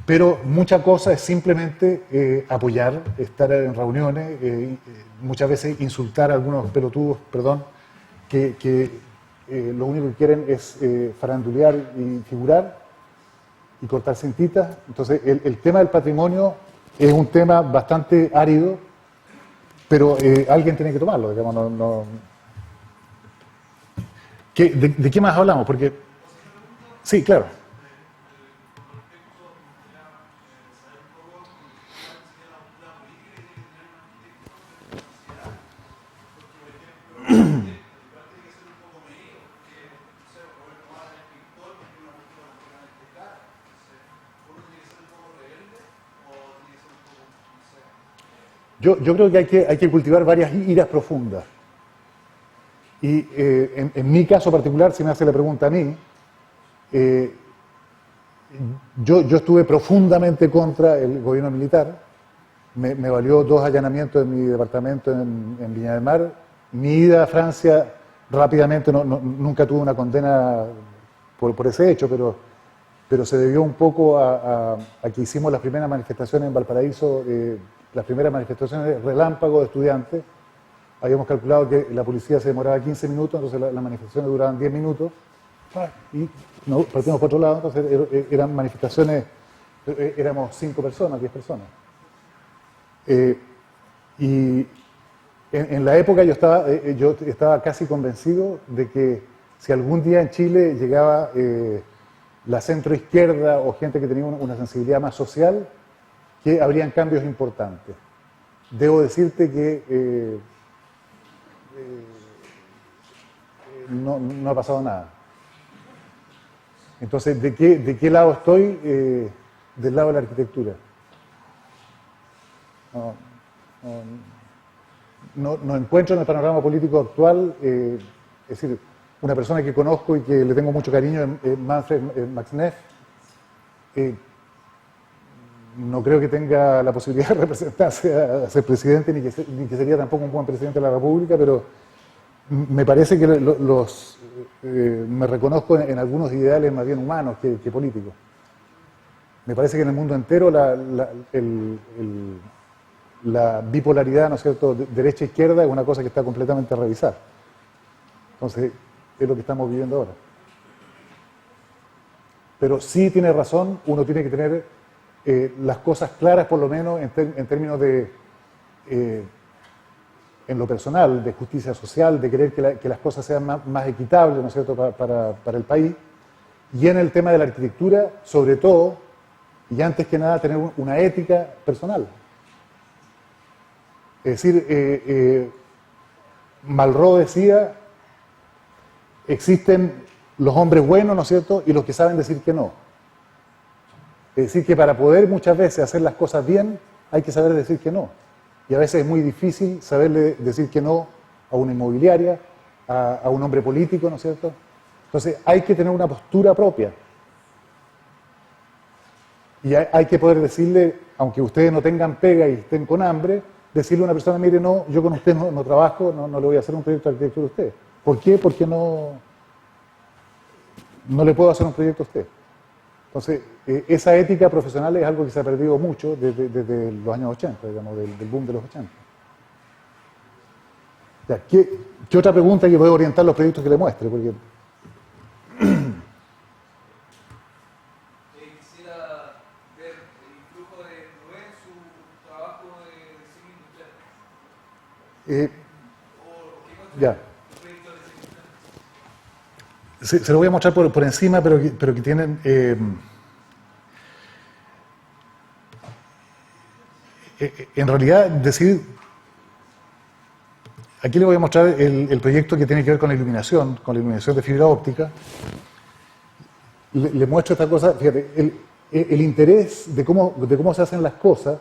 pero muchas cosas es simplemente apoyar, estar en reuniones, muchas veces insultar a algunos pelotudos, perdón, que lo único que quieren es farandulear y figurar y cortar cintitas. Entonces, el tema del patrimonio es un tema bastante árido, pero alguien tiene que tomarlo, digamos, ¿De qué más hablamos? Porque... Sí, claro. Yo creo que hay que cultivar varias iras profundas. Y en mi caso particular, si me hace la pregunta a mí, Yo estuve profundamente contra el gobierno militar. Me valió 2 allanamientos en mi departamento en Viña del Mar. Mi ida a Francia rápidamente, nunca tuve una condena por ese hecho, pero se debió un poco a que hicimos las primeras manifestaciones en Valparaíso, las primeras manifestaciones relámpago de estudiantes. Habíamos calculado que la policía se demoraba 15 minutos, entonces las manifestaciones duraban 10 minutos. Y partimos por otro lado, entonces eran manifestaciones, éramos 5 personas, 10 personas. Y en la época yo estaba casi convencido de que si algún día en Chile llegaba la centroizquierda o gente que tenía una sensibilidad más social, que habrían cambios importantes. Debo decirte que no ha pasado nada. Entonces, ¿de qué lado estoy? Del lado de la arquitectura. No encuentro en el panorama político actual, es decir, una persona que conozco y que le tengo mucho cariño es Manfred Max Neff. No creo que tenga la posibilidad de representarse a ser presidente, ni que sería tampoco un buen presidente de la República, pero me parece que me reconozco en algunos ideales más bien humanos que políticos. Me parece que en el mundo entero la bipolaridad, ¿no es cierto?, derecha-izquierda es una cosa que está completamente a revisar. Entonces, es lo que estamos viviendo ahora. Pero sí tiene razón, uno tiene que tener las cosas claras, por lo menos en términos de, en lo personal, de justicia social, de querer que las cosas sean más equitables, ¿no es cierto?, para el país. Y en el tema de la arquitectura, sobre todo, y antes que nada, tener una ética personal. Es decir, Malraux decía, existen los hombres buenos, ¿no es cierto?, y los que saben decir que no. Es decir, que para poder muchas veces hacer las cosas bien, hay que saber decir que no. Y a veces es muy difícil saberle decir que no a una inmobiliaria, a un hombre político, ¿no es cierto? Entonces, hay que tener una postura propia. Y hay que poder decirle, aunque ustedes no tengan pega y estén con hambre, decirle a una persona, mire, no, yo con usted no trabajo, no le voy a hacer un proyecto de arquitectura a usted. ¿Por qué? Porque no le puedo hacer un proyecto a usted. Entonces, esa ética profesional es algo que se ha perdido mucho desde los años 80, digamos, del boom de los 80. Ya, ¿qué otra pregunta que puede orientar los proyectos que le muestre? Porque quisiera ver el influjo de Rubén en su trabajo de diseño industrial. Ya. Se lo voy a mostrar por encima, pero que tienen... en realidad, aquí le voy a mostrar el proyecto que tiene que ver con la iluminación de fibra óptica. Le muestro esta cosa, fíjate, el interés de cómo se hacen las cosas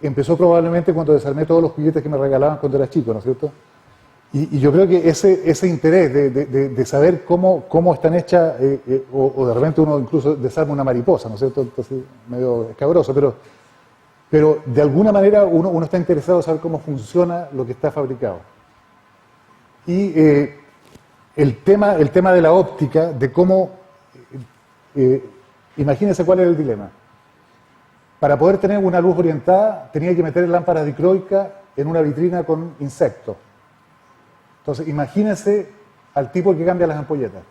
empezó probablemente cuando desarmé todos los juguetes que me regalaban cuando era chico, ¿no es cierto? Y yo creo que ese interés de saber cómo están hechas, o de repente uno incluso desarma una mariposa, ¿no es cierto? Entonces, medio escabroso, pero de alguna manera uno está interesado en saber cómo funciona lo que está fabricado. Y el tema de la óptica, de cómo... imagínense cuál era el dilema. Para poder tener una luz orientada, tenía que meter lámparas dicroicas en una vitrina con insectos. Entonces, imagínense al tipo que cambia las ampolletas.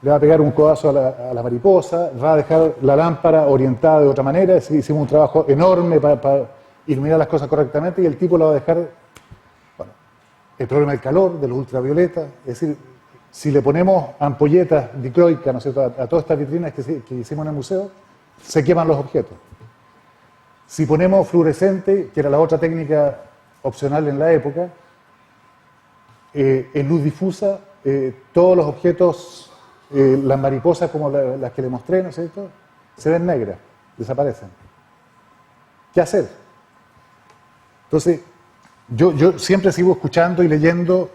Le va a pegar un codazo a la mariposa, va a dejar la lámpara orientada de otra manera. Hicimos un trabajo enorme para iluminar las cosas correctamente y el tipo la va a dejar... Bueno, el problema del calor, de los ultravioletas. Es decir, si le ponemos ampolletas dicroicas, ¿no es cierto?, a todas estas vitrinas que hicimos en el museo, se queman los objetos. Si ponemos fluorescente, que era la otra técnica opcional en la época, en luz difusa, todos los objetos, las mariposas como las que le mostré, ¿no es cierto?, se ven negras, desaparecen. ¿Qué hacer? Entonces, yo siempre sigo escuchando y leyendo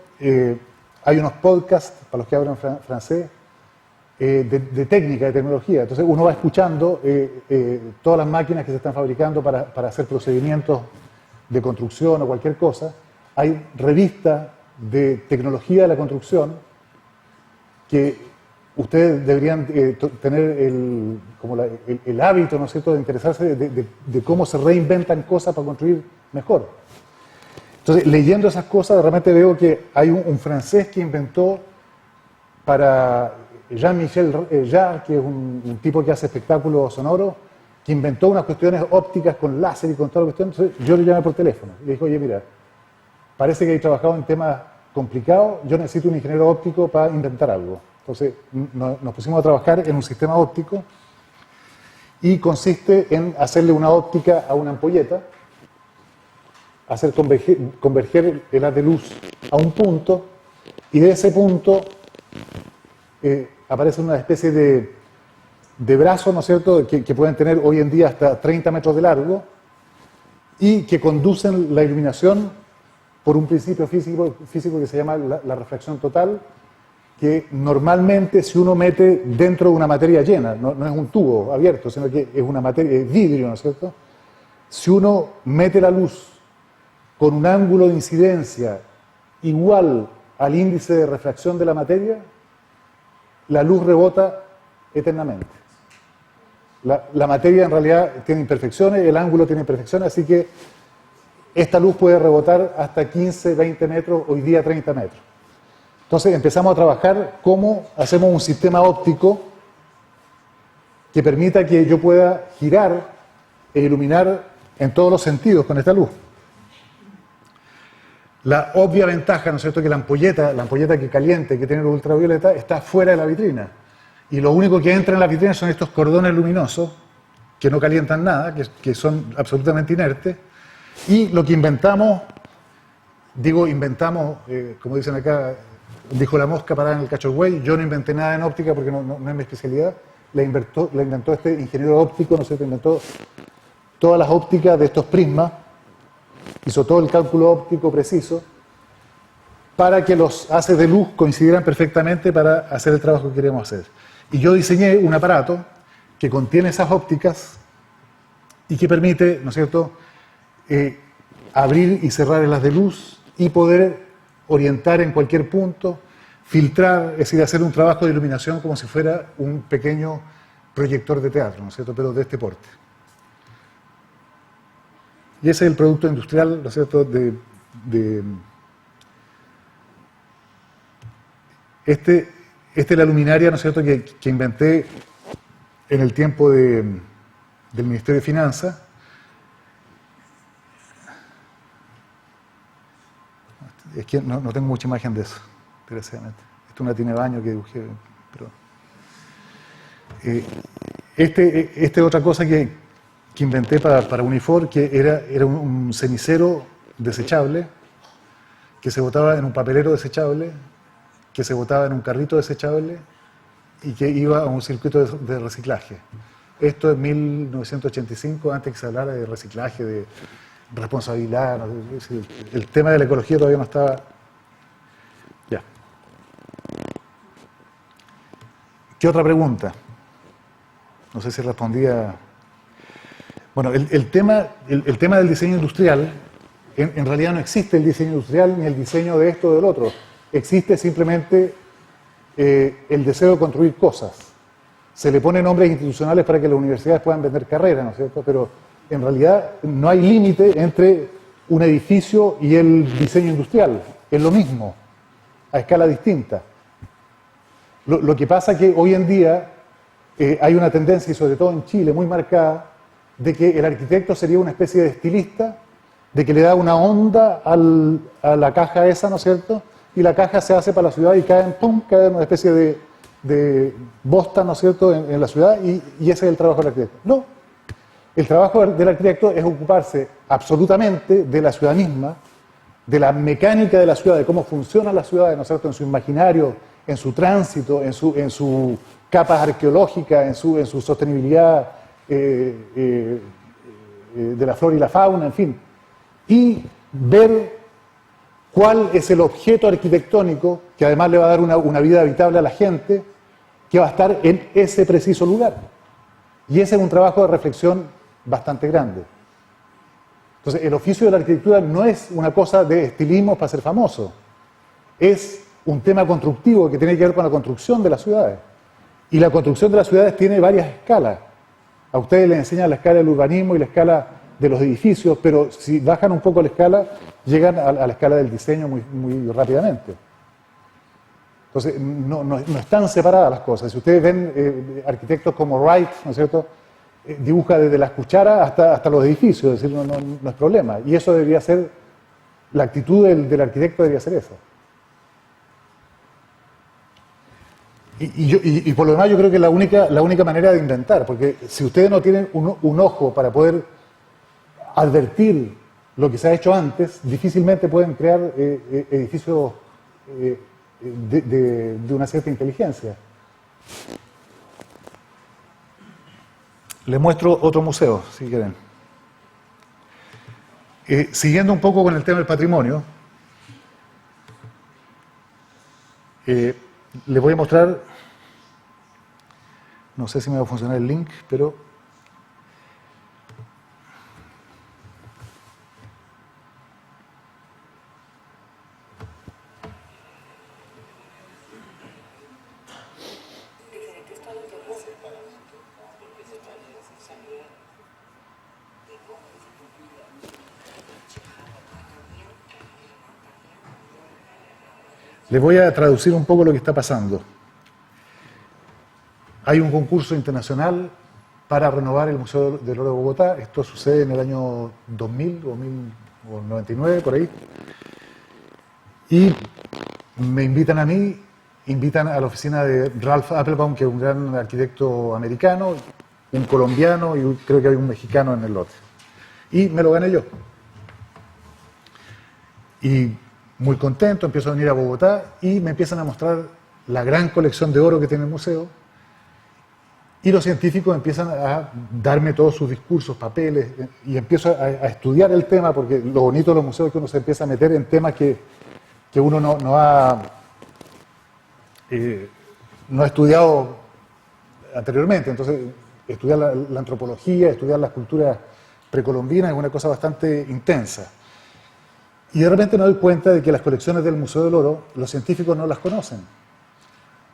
hay unos podcasts, para los que hablan francés, de técnica, de tecnología. Entonces uno va escuchando todas las máquinas que se están fabricando para hacer procedimientos de construcción o cualquier cosa. Hay revistas de tecnología de la construcción que ustedes deberían tener el hábito, ¿no es cierto?, de interesarse de cómo se reinventan cosas para construir mejor. Entonces, leyendo esas cosas, de repente veo que hay un francés que inventó para Jean-Michel Jarre, que es un tipo que hace espectáculos sonoros, que inventó unas cuestiones ópticas con láser y con toda la cuestión. Entonces, yo le llamé por teléfono y le dije, oye, mira, parece que he trabajado en temas complicados, yo necesito un ingeniero óptico para inventar algo. Entonces, nos pusimos a trabajar en un sistema óptico y consiste en hacerle una óptica a una ampolleta, hacer converger el haz de luz a un punto, y de ese punto aparece una especie de brazos, ¿no es cierto?, que pueden tener hoy en día hasta 30 metros de largo y que conducen la iluminación por un principio físico que se llama la refracción total, que normalmente si uno mete dentro de una materia llena, no es un tubo abierto, sino que es una materia, es vidrio, ¿no es cierto? Si uno mete la luz con un ángulo de incidencia igual al índice de refracción de la materia, la luz rebota eternamente. La materia en realidad tiene imperfecciones, el ángulo tiene imperfecciones, así que esta luz puede rebotar hasta 15, 20 metros, hoy día 30 metros. Entonces empezamos a trabajar cómo hacemos un sistema óptico que permita que yo pueda girar e iluminar en todos los sentidos con esta luz. La obvia ventaja, ¿no es cierto?, que la ampolleta que caliente, que tiene luz ultravioleta, está fuera de la vitrina. Y lo único que entra en la vitrina son estos cordones luminosos, que no calientan nada, que son absolutamente inertes. Y lo que inventamos, como dicen acá, dijo la mosca parada en el cacho del buey, yo no inventé nada en óptica porque no es mi especialidad, la inventó este ingeniero óptico, ¿no es cierto?, inventó todas las ópticas de estos prismas, hizo todo el cálculo óptico preciso para que los haces de luz coincidieran perfectamente para hacer el trabajo que queríamos hacer. Y yo diseñé un aparato que contiene esas ópticas y que permite, ¿no es cierto?, abrir y cerrar el haz de luz y poder orientar en cualquier punto, filtrar, es decir, hacer un trabajo de iluminación como si fuera un pequeño proyector de teatro, ¿no es cierto?, pero de este porte. Y ese es el producto industrial, ¿no es cierto?, Esta es la luminaria, ¿no es cierto?, que inventé en el tiempo del Ministerio de Finanzas. Es que no tengo mucha imagen de eso, desgraciadamente. Esta es una tina de baño que dibujé. Pero, esta es otra cosa que inventé para Unifor, que era un cenicero desechable, que se botaba en un papelero desechable, que se botaba en un carrito desechable y que iba a un circuito de reciclaje. Esto es 1985, antes que se hablara de reciclaje, de responsabilidad, ¿no? El tema de la ecología todavía no estaba. Ya. ¿Qué otra pregunta? No sé si respondía. Bueno, el tema del diseño industrial, en realidad no existe el diseño industrial ni el diseño de esto o del otro. Existe simplemente el deseo de construir cosas. Se le ponen nombres institucionales para que las universidades puedan vender carreras, ¿no es cierto? Pero en realidad no hay límite entre un edificio y el diseño industrial. Es lo mismo, a escala distinta. Lo que pasa es que hoy en día hay una tendencia, y sobre todo en Chile, muy marcada, de que el arquitecto sería una especie de estilista, de que le da una onda a la caja esa, ¿no es cierto?, y la caja se hace para la ciudad y cae en una especie de bosta, ¿no es cierto?, en la ciudad, y ese es el trabajo del arquitecto. No, el trabajo del arquitecto es ocuparse absolutamente de la ciudad misma, de la mecánica de la ciudad, de cómo funciona la ciudad, ¿no es cierto?, en su imaginario, en su tránsito, en su capas arqueológicas, en su sostenibilidad de la flora y la fauna, en fin, y ver cuál es el objeto arquitectónico que además le va a dar una vida habitable a la gente que va a estar en ese preciso lugar. Y ese es un trabajo de reflexión bastante grande. Entonces, el oficio de la arquitectura no es una cosa de estilismo para ser famoso. Es un tema constructivo que tiene que ver con la construcción de las ciudades. Y la construcción de las ciudades tiene varias escalas. A ustedes les enseñan la escala del urbanismo y la escala de los edificios, pero si bajan un poco la escala, llegan a la escala del diseño muy rápidamente. Entonces, no están separadas las cosas. Si ustedes ven arquitectos como Wright, ¿no es cierto?, dibuja desde las cucharas hasta los edificios, es decir, no es problema. Y eso debería ser, la actitud del arquitecto debería ser esa. Y por lo demás yo creo que es la única manera de inventar, porque si ustedes no tienen un ojo para poder advertir lo que se ha hecho antes, difícilmente pueden crear edificios de una cierta inteligencia. Les muestro otro museo, si quieren. Siguiendo un poco con el tema del patrimonio, les voy a mostrar, no sé si me va a funcionar el link, pero les voy a traducir un poco lo que está pasando. Hay un concurso internacional para renovar el Museo del Oro de Bogotá. Esto sucede en el año 2000 o 99, por ahí. Y me invitan a mí, invitan a la oficina de Ralph Applebaum, que es un gran arquitecto americano, un colombiano y creo que hay un mexicano en el lote. Y me lo gané yo. Y muy contento, empiezo a venir a Bogotá y me empiezan a mostrar la gran colección de oro que tiene el museo y los científicos empiezan a darme todos sus discursos, papeles y empiezo a estudiar el tema porque lo bonito de los museos es que uno se empieza a meter en temas que uno no ha estudiado anteriormente. Entonces, estudiar la antropología, estudiar las culturas precolombinas es una cosa bastante intensa. Y de repente me doy cuenta de que las colecciones del Museo del Oro, los científicos no las conocen.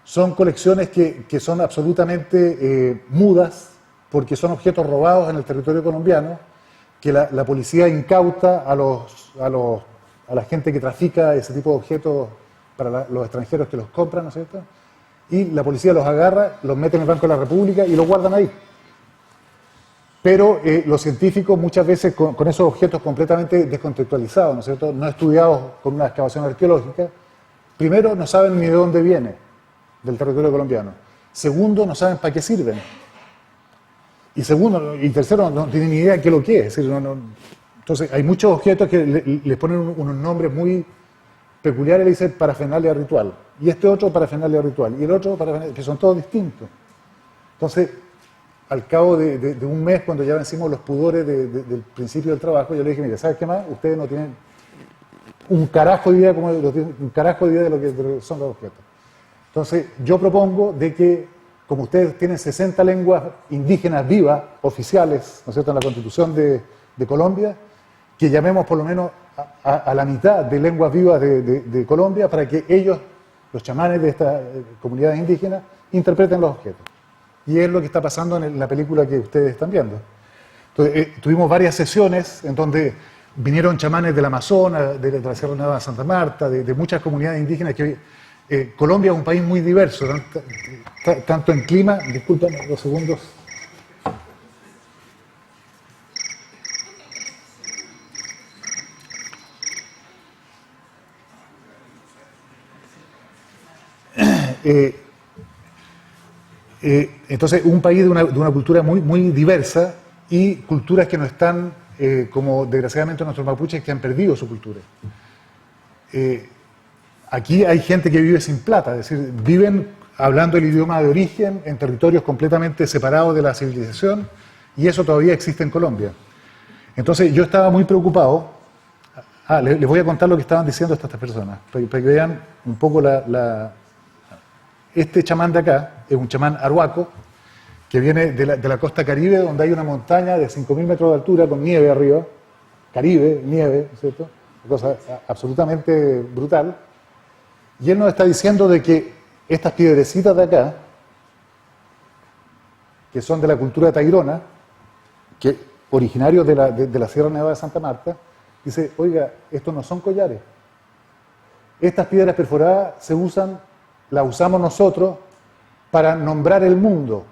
Son colecciones que son absolutamente mudas, porque son objetos robados en el territorio colombiano, que la policía incauta a la gente que trafica ese tipo de objetos para los extranjeros que los compran, ¿no es cierto? Y la policía los agarra, los mete en el Banco de la República y los guardan ahí. Pero los científicos muchas veces con esos objetos completamente descontextualizados, ¿no es cierto?, no estudiados con una excavación arqueológica, primero no saben ni de dónde viene del territorio colombiano. Segundo, no saben para qué sirven. Y tercero, no tienen ni idea de qué es lo que es. Es decir, entonces hay muchos objetos que les ponen unos nombres muy peculiares, le dicen parafernalia ritual. Y este otro parafernalia ritual. Y el otro parafernalia, que son todos distintos. Entonces, al cabo de un mes, cuando ya vencimos los pudores del principio del trabajo, yo le dije, mire, ¿sabes qué más? Ustedes no tienen un carajo de idea, de lo que son los objetos. Entonces, yo propongo de que, como ustedes tienen 60 lenguas indígenas vivas, oficiales, ¿no es cierto?, en la Constitución de Colombia, que llamemos por lo menos a la mitad de lenguas vivas de Colombia para que ellos, los chamanes de estas comunidades indígenas, interpreten los objetos. Y es lo que está pasando en la película que ustedes están viendo. Entonces, tuvimos varias sesiones en donde vinieron chamanes del Amazonas, de la Sierra Nevada de Santa Marta, de muchas comunidades indígenas. Colombia es un país muy diverso, tanto en clima. Discúlpame 2 segundos. Entonces, un país de una cultura muy diversa y culturas que no están, como desgraciadamente nuestros mapuches, que han perdido su cultura. Aquí hay gente que vive sin plata, es decir, viven hablando el idioma de origen en territorios completamente separados de la civilización y eso todavía existe en Colombia. Entonces, yo estaba muy preocupado Les voy a contar lo que estaban diciendo estas personas, para que vean un poco Este chamán de acá es un chamán arhuaco, que viene de la costa Caribe, donde hay una montaña de 5.000 metros de altura con nieve arriba. Caribe, nieve, ¿cierto? Una cosa absolutamente brutal. Y él nos está diciendo de que estas piedrecitas de acá, que son de la cultura tairona, que originarios de la Sierra Nevada de Santa Marta, dice, oiga, estos no son collares. Estas piedras perforadas las usamos nosotros para nombrar el mundo.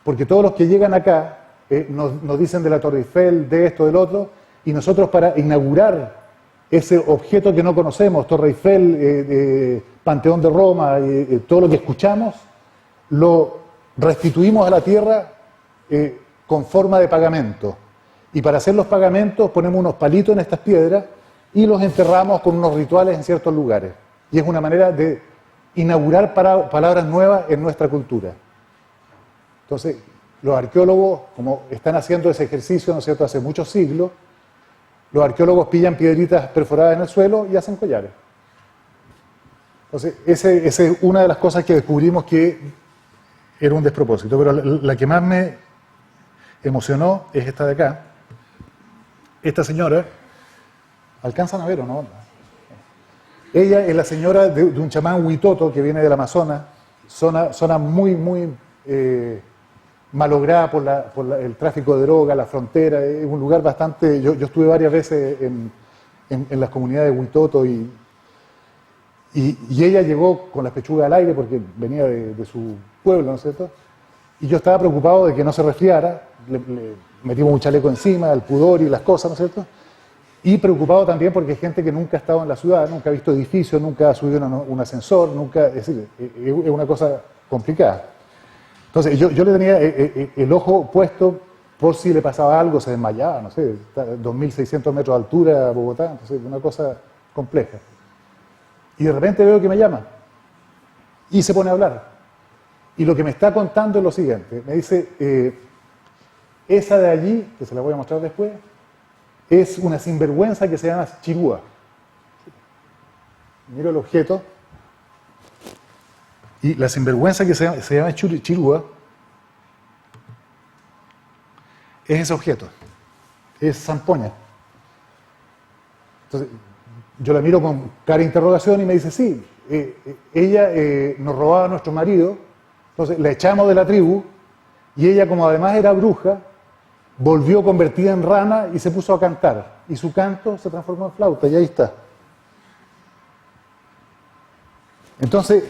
Porque todos los que llegan acá nos dicen de la Torre Eiffel, de esto, del otro, y nosotros para inaugurar ese objeto que no conocemos, Torre Eiffel, Panteón de Roma, todo lo que escuchamos, lo restituimos a la tierra con forma de pagamento. Y para hacer los pagamentos ponemos unos palitos en estas piedras y los enterramos con unos rituales en ciertos lugares. Y es una manera de inaugurar palabras nuevas en nuestra cultura. Entonces, los arqueólogos, como están haciendo ese ejercicio, ¿no es cierto?, hace muchos siglos, los arqueólogos pillan piedritas perforadas en el suelo y hacen collares. Entonces, esa es una de las cosas que descubrimos que era un despropósito. Pero la que más me emocionó es esta de acá. Esta señora, ¿alcanzan a ver o no? Ella es la señora de un chamán huitoto que viene del Amazonas, zona muy, muy malograda por el tráfico de droga, la frontera. Es un lugar bastante... Yo estuve varias veces en las comunidades de huitoto y ella llegó con las pechugas al aire porque venía de su pueblo, ¿no es cierto? Y yo estaba preocupado de que no se resfriara, le metimos un chaleco encima, el pudor y las cosas, ¿no es cierto? Y preocupado también porque hay gente que nunca ha estado en la ciudad, nunca ha visto edificios, nunca ha subido un ascensor, es decir, es una cosa complicada. Entonces yo le tenía el ojo puesto por si le pasaba algo, se desmayaba, no sé, 2.600 metros de altura Bogotá, entonces una cosa compleja. Y de repente veo que me llama y se pone a hablar. Y lo que me está contando es lo siguiente, me dice, esa de allí, que se la voy a mostrar después, es una sinvergüenza que se llama chirúa. Miro el objeto. Y la sinvergüenza que se llama chirúa es ese objeto. Es zampoña. Entonces, yo la miro con cara de interrogación y me dice, sí, ella nos robaba a nuestro marido, entonces la echamos de la tribu y ella, como además era bruja, volvió convertida en rana y se puso a cantar. Y su canto se transformó en flauta y ahí está. Entonces,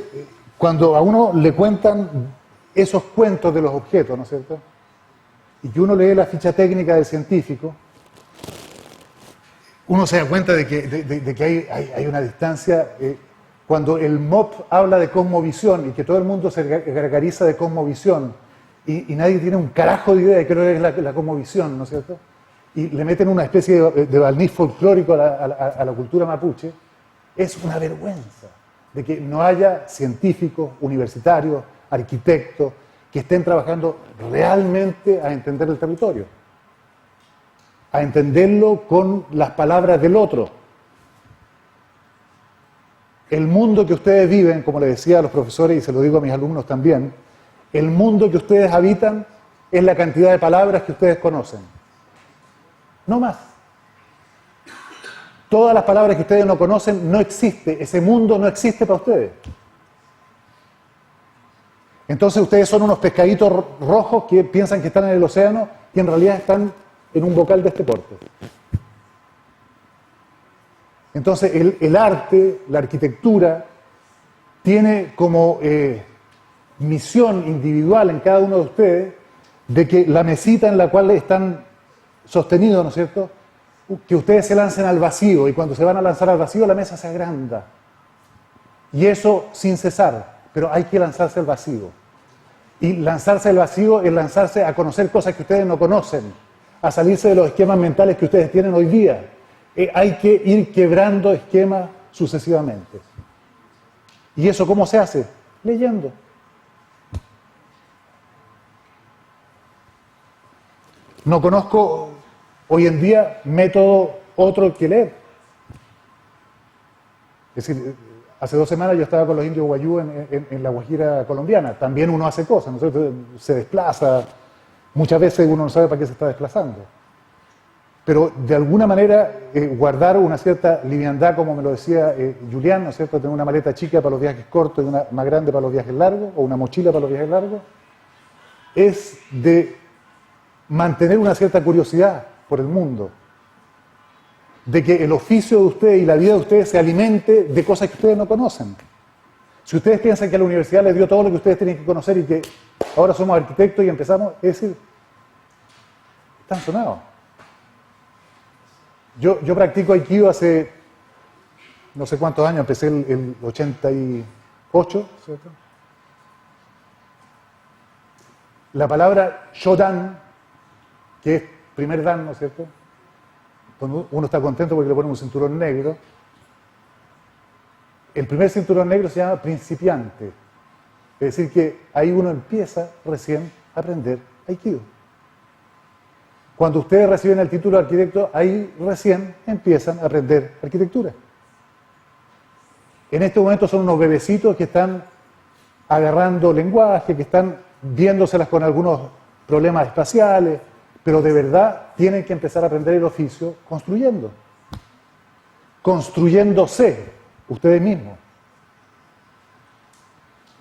cuando a uno le cuentan esos cuentos de los objetos, ¿no es cierto?, y que uno lee la ficha técnica del científico, uno se da cuenta de que hay una distancia. Cuando el MOP habla de cosmovisión y que todo el mundo se gargariza de cosmovisión y nadie tiene un carajo de idea de qué es la cosmovisión, ¿no es cierto?, y le meten una especie de barniz folclórico a la cultura mapuche, es una vergüenza de que no haya científicos, universitarios, arquitectos, que estén trabajando realmente a entender el territorio, a entenderlo con las palabras del otro. El mundo que ustedes viven, como le decía a los profesores y se lo digo a mis alumnos también, el mundo que ustedes habitan es la cantidad de palabras que ustedes conocen. No más. Todas las palabras que ustedes no conocen no existen. Ese mundo no existe para ustedes. Entonces ustedes son unos pescaditos rojos que piensan que están en el océano y en realidad están en un bocal de este porte. Entonces el arte, la arquitectura, tiene como misión individual en cada uno de ustedes de que la mesita en la cual están sostenidos, ¿no es cierto?, que ustedes se lancen al vacío, y cuando se van a lanzar al vacío la mesa se agranda. Y eso sin cesar, pero hay que lanzarse al vacío. Y lanzarse al vacío es lanzarse a conocer cosas que ustedes no conocen, a salirse de los esquemas mentales que ustedes tienen hoy día. Hay que ir quebrando esquemas sucesivamente. ¿Y eso cómo se hace? Leyendo. No conozco hoy en día método otro que leer. Es decir, hace 2 semanas yo estaba con los indios guayú en la Guajira colombiana. También uno hace cosas, ¿no es cierto? Se desplaza. Muchas veces uno no sabe para qué se está desplazando. Pero de alguna manera guardar una cierta liviandad, como me lo decía Julián, ¿no es cierto? Tener una maleta chica para los viajes cortos y una más grande para los viajes largos, o una mochila para los viajes largos, es de mantener una cierta curiosidad por el mundo, de que el oficio de ustedes y la vida de ustedes se alimente de cosas que ustedes no conocen. Si ustedes piensan que la universidad les dio todo lo que ustedes tienen que conocer y que ahora somos arquitectos y empezamos, es decir, están sonados. Yo practico Aikido hace no sé cuántos años, empecé el 88, ¿cierto? La palabra Shodan, que es primer dan, ¿no es cierto? Cuando uno está contento porque le ponen un cinturón negro, el primer cinturón negro se llama principiante. Es decir, que ahí uno empieza recién a aprender Aikido. Cuando ustedes reciben el título de arquitecto, ahí recién empiezan a aprender arquitectura. En este momento son unos bebecitos que están agarrando lenguaje, que están viéndoselas con algunos problemas espaciales, pero de verdad tienen que empezar a aprender el oficio construyendo. Construyéndose ustedes mismos.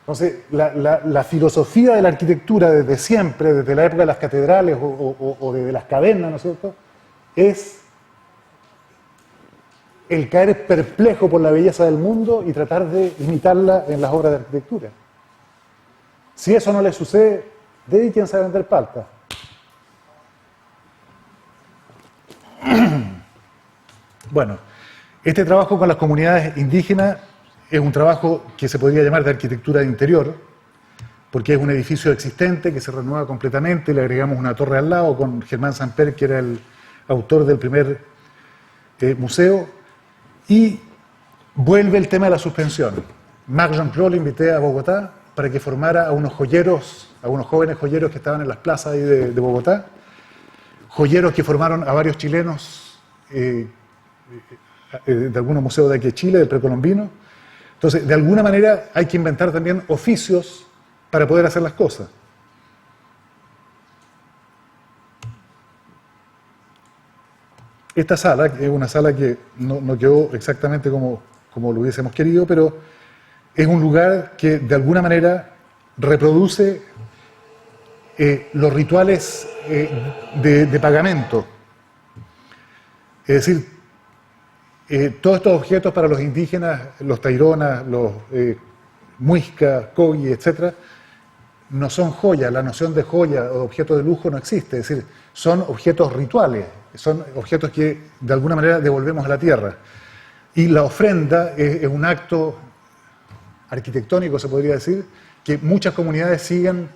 Entonces, la filosofía de la arquitectura desde siempre, desde la época de las catedrales o desde las cavernas, ¿no es cierto?, es el caer perplejo por la belleza del mundo y tratar de imitarla en las obras de arquitectura. Si eso no les sucede, dedíquense a vender paltas. Bueno, este trabajo con las comunidades indígenas es un trabajo que se podría llamar de arquitectura de interior, porque es un edificio existente que se renueva completamente, le agregamos una torre al lado con Germán Samper, que era el autor del primer museo, y vuelve el tema de la suspensión. Marc Jean-Claude lo invité a Bogotá para que formara a unos joyeros, a unos jóvenes joyeros que estaban en las plazas ahí de Bogotá, joyeros que formaron a varios chilenos de algunos museos de aquí de Chile, del precolombino. Entonces, de alguna manera hay que inventar también oficios para poder hacer las cosas. Esta sala, que es una sala que no quedó exactamente como lo hubiésemos querido, pero es un lugar que de alguna manera reproduce los rituales de pagamento. Es decir, todos estos objetos para los indígenas, los taironas, los muisca, coyi, etc., no son joyas. La noción de joya o de objeto de lujo no existe. Es decir, son objetos rituales, son objetos que de alguna manera devolvemos a la tierra. Y la ofrenda es un acto arquitectónico, se podría decir, que muchas comunidades siguen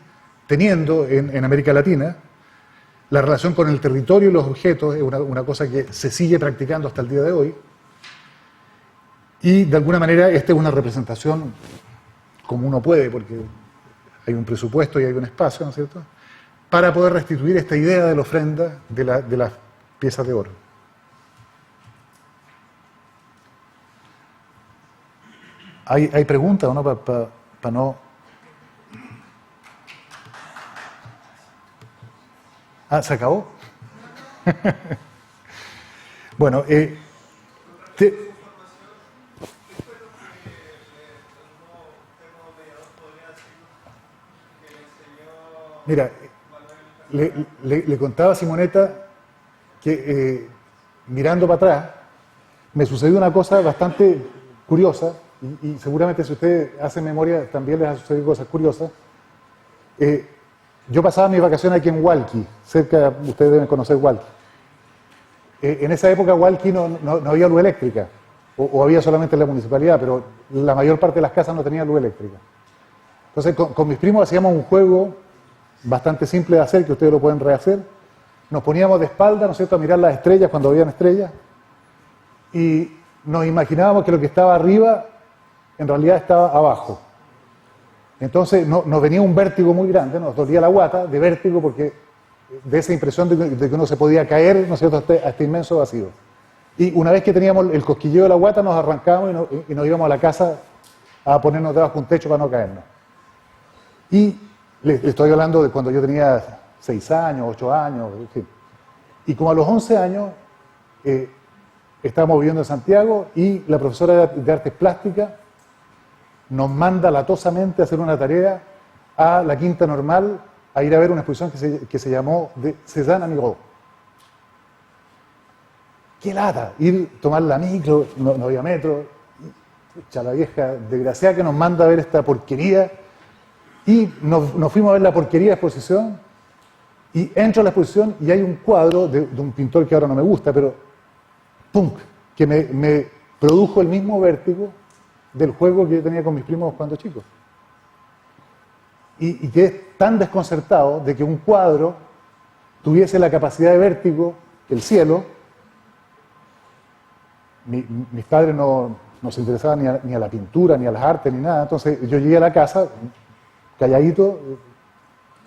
teniendo en América Latina. La relación con el territorio y los objetos es una cosa que se sigue practicando hasta el día de hoy. Y de alguna manera esta es una representación como uno puede, porque hay un presupuesto y hay un espacio, ¿no es cierto?, para poder restituir esta idea de la ofrenda de las piezas de oro. ¿Hay preguntas o no? Para no... Ah, ¿se acabó? Bueno, mira, le contaba a Simonetta que mirando para atrás me sucedió una cosa bastante curiosa y seguramente si ustedes hacen memoria también les ha sucedido cosas curiosas. Yo pasaba mis vacaciones aquí en Hualqui, cerca, ustedes deben conocer Hualqui. En esa época Hualqui no había luz eléctrica, o había solamente en la municipalidad, pero la mayor parte de las casas no tenían luz eléctrica. Entonces con mis primos hacíamos un juego bastante simple de hacer, que ustedes lo pueden rehacer. Nos poníamos de espalda, ¿no es cierto?, a mirar las estrellas cuando habían estrellas, y nos imaginábamos que lo que estaba arriba en realidad estaba abajo. Entonces nos venía un vértigo muy grande, nos dolía la guata de vértigo, porque de esa impresión de que uno se podía caer, ¿no es cierto?, a este inmenso vacío. Y una vez que teníamos el cosquilleo de la guata, nos arrancábamos y nos íbamos a la casa a ponernos debajo de un techo para no caernos. Y le estoy hablando de cuando yo tenía 6 años, 8 años, en fin. Y como a los 11 años, estábamos viviendo en Santiago y la profesora de artes plásticas nos manda latosamente a hacer una tarea a la Quinta Normal a ir a ver una exposición que se llamó de Cézanne Amigot. ¡Qué lata! Ir, tomar la micro, no había metro. Pucha, la vieja desgraciada que nos manda a ver esta porquería. Y nos fuimos a ver la porquería de exposición. Y entro a la exposición y hay un cuadro de un pintor que ahora no me gusta, pero ¡pum! Que me produjo el mismo vértigo del juego que yo tenía con mis primos cuando chicos. Y quedé tan desconcertado de que un cuadro tuviese la capacidad de vértigo que el cielo. Mis padres no se interesaban ni a la pintura, ni a las artes, ni nada. Entonces yo llegué a la casa, calladito,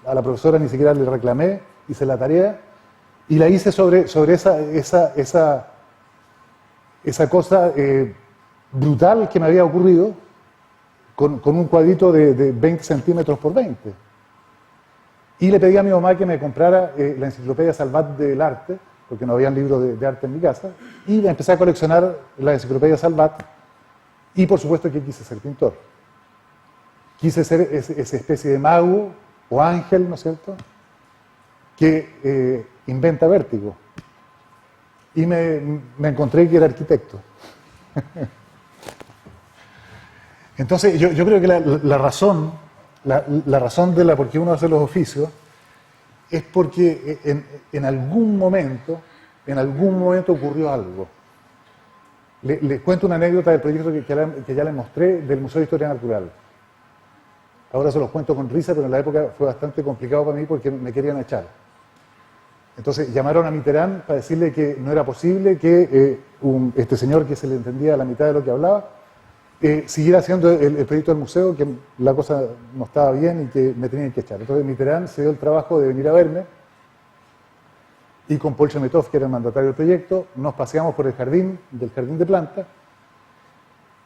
a la profesora ni siquiera le reclamé, hice la tarea y la hice sobre esa cosa brutal que me había ocurrido con un cuadrito de 20 centímetros por 20. Y le pedí a mi mamá que me comprara la enciclopedia Salvat del arte, porque no había libros de arte en mi casa, y empecé a coleccionar la enciclopedia Salvat, y por supuesto que quise ser pintor. Quise ser esa especie de mago o ángel, ¿no es cierto?, que inventa vértigo. Y me encontré que era arquitecto. Entonces, yo creo que la razón de por qué uno hace los oficios es porque en algún momento ocurrió algo. Les cuento una anécdota del proyecto que ya les mostré del Museo de Historia Natural. Ahora se los cuento con risa, pero en la época fue bastante complicado para mí porque me querían echar. Entonces llamaron a Mitterrand para decirle que no era posible que este señor que se le entendía la mitad de lo que hablaba siguiera haciendo el proyecto del museo, que la cosa no estaba bien y que me tenían que echar. Entonces Mitterrand se dio el trabajo de venir a verme y con Paul Chemetov, que era el mandatario del proyecto, nos paseamos por el jardín de planta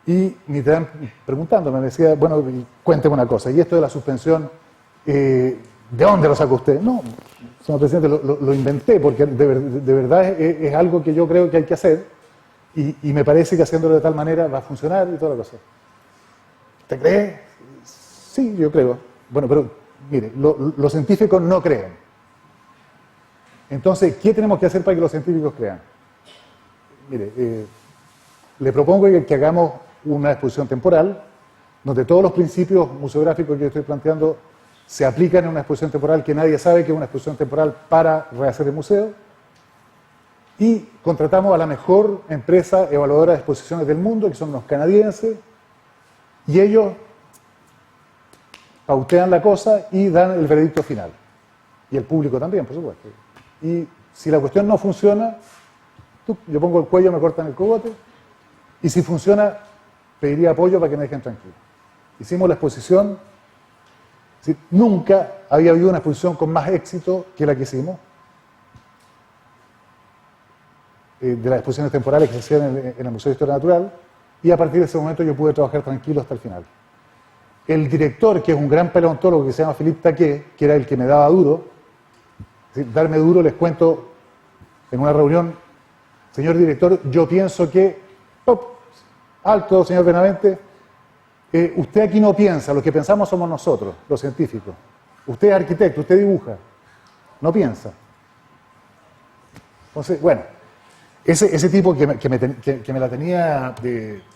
y Mitterrand preguntándome, me decía, bueno, cuénteme una cosa, y esto de la suspensión, ¿de dónde lo sacó usted? No, señor presidente, lo inventé porque de verdad es algo que yo creo que hay que hacer y me parece que haciéndolo de tal manera va a funcionar y toda la cosa. ¿Te cree? Sí, yo creo. Bueno, pero mire, los científicos no creen. Entonces, ¿qué tenemos que hacer para que los científicos crean? Mire, le propongo que hagamos una exposición temporal donde todos los principios museográficos que yo estoy planteando se aplican en una exposición temporal que nadie sabe que es una exposición temporal para rehacer el museo, y contratamos a la mejor empresa evaluadora de exposiciones del mundo, que son los canadienses, y ellos pautean la cosa y dan el veredicto final. Y el público también, por supuesto. Y si la cuestión no funciona, yo pongo el cuello, me cortan el cogote, y si funciona, pediría apoyo para que me dejen tranquilo. Hicimos la exposición. Sí, nunca había habido una exposición con más éxito que la que hicimos, de las exposiciones temporales que se hacían en el Museo de Historia Natural, y a partir de ese momento yo pude trabajar tranquilo hasta el final. El director, que es un gran paleontólogo que se llama Philippe Taquet, que era el que me daba duro, darme duro, les cuento en una reunión, señor director, yo pienso que, alto señor Benavente, usted aquí no piensa, los que pensamos somos nosotros, los científicos. Usted es arquitecto, usted dibuja, no piensa. Entonces, bueno, ese tipo que me la tenía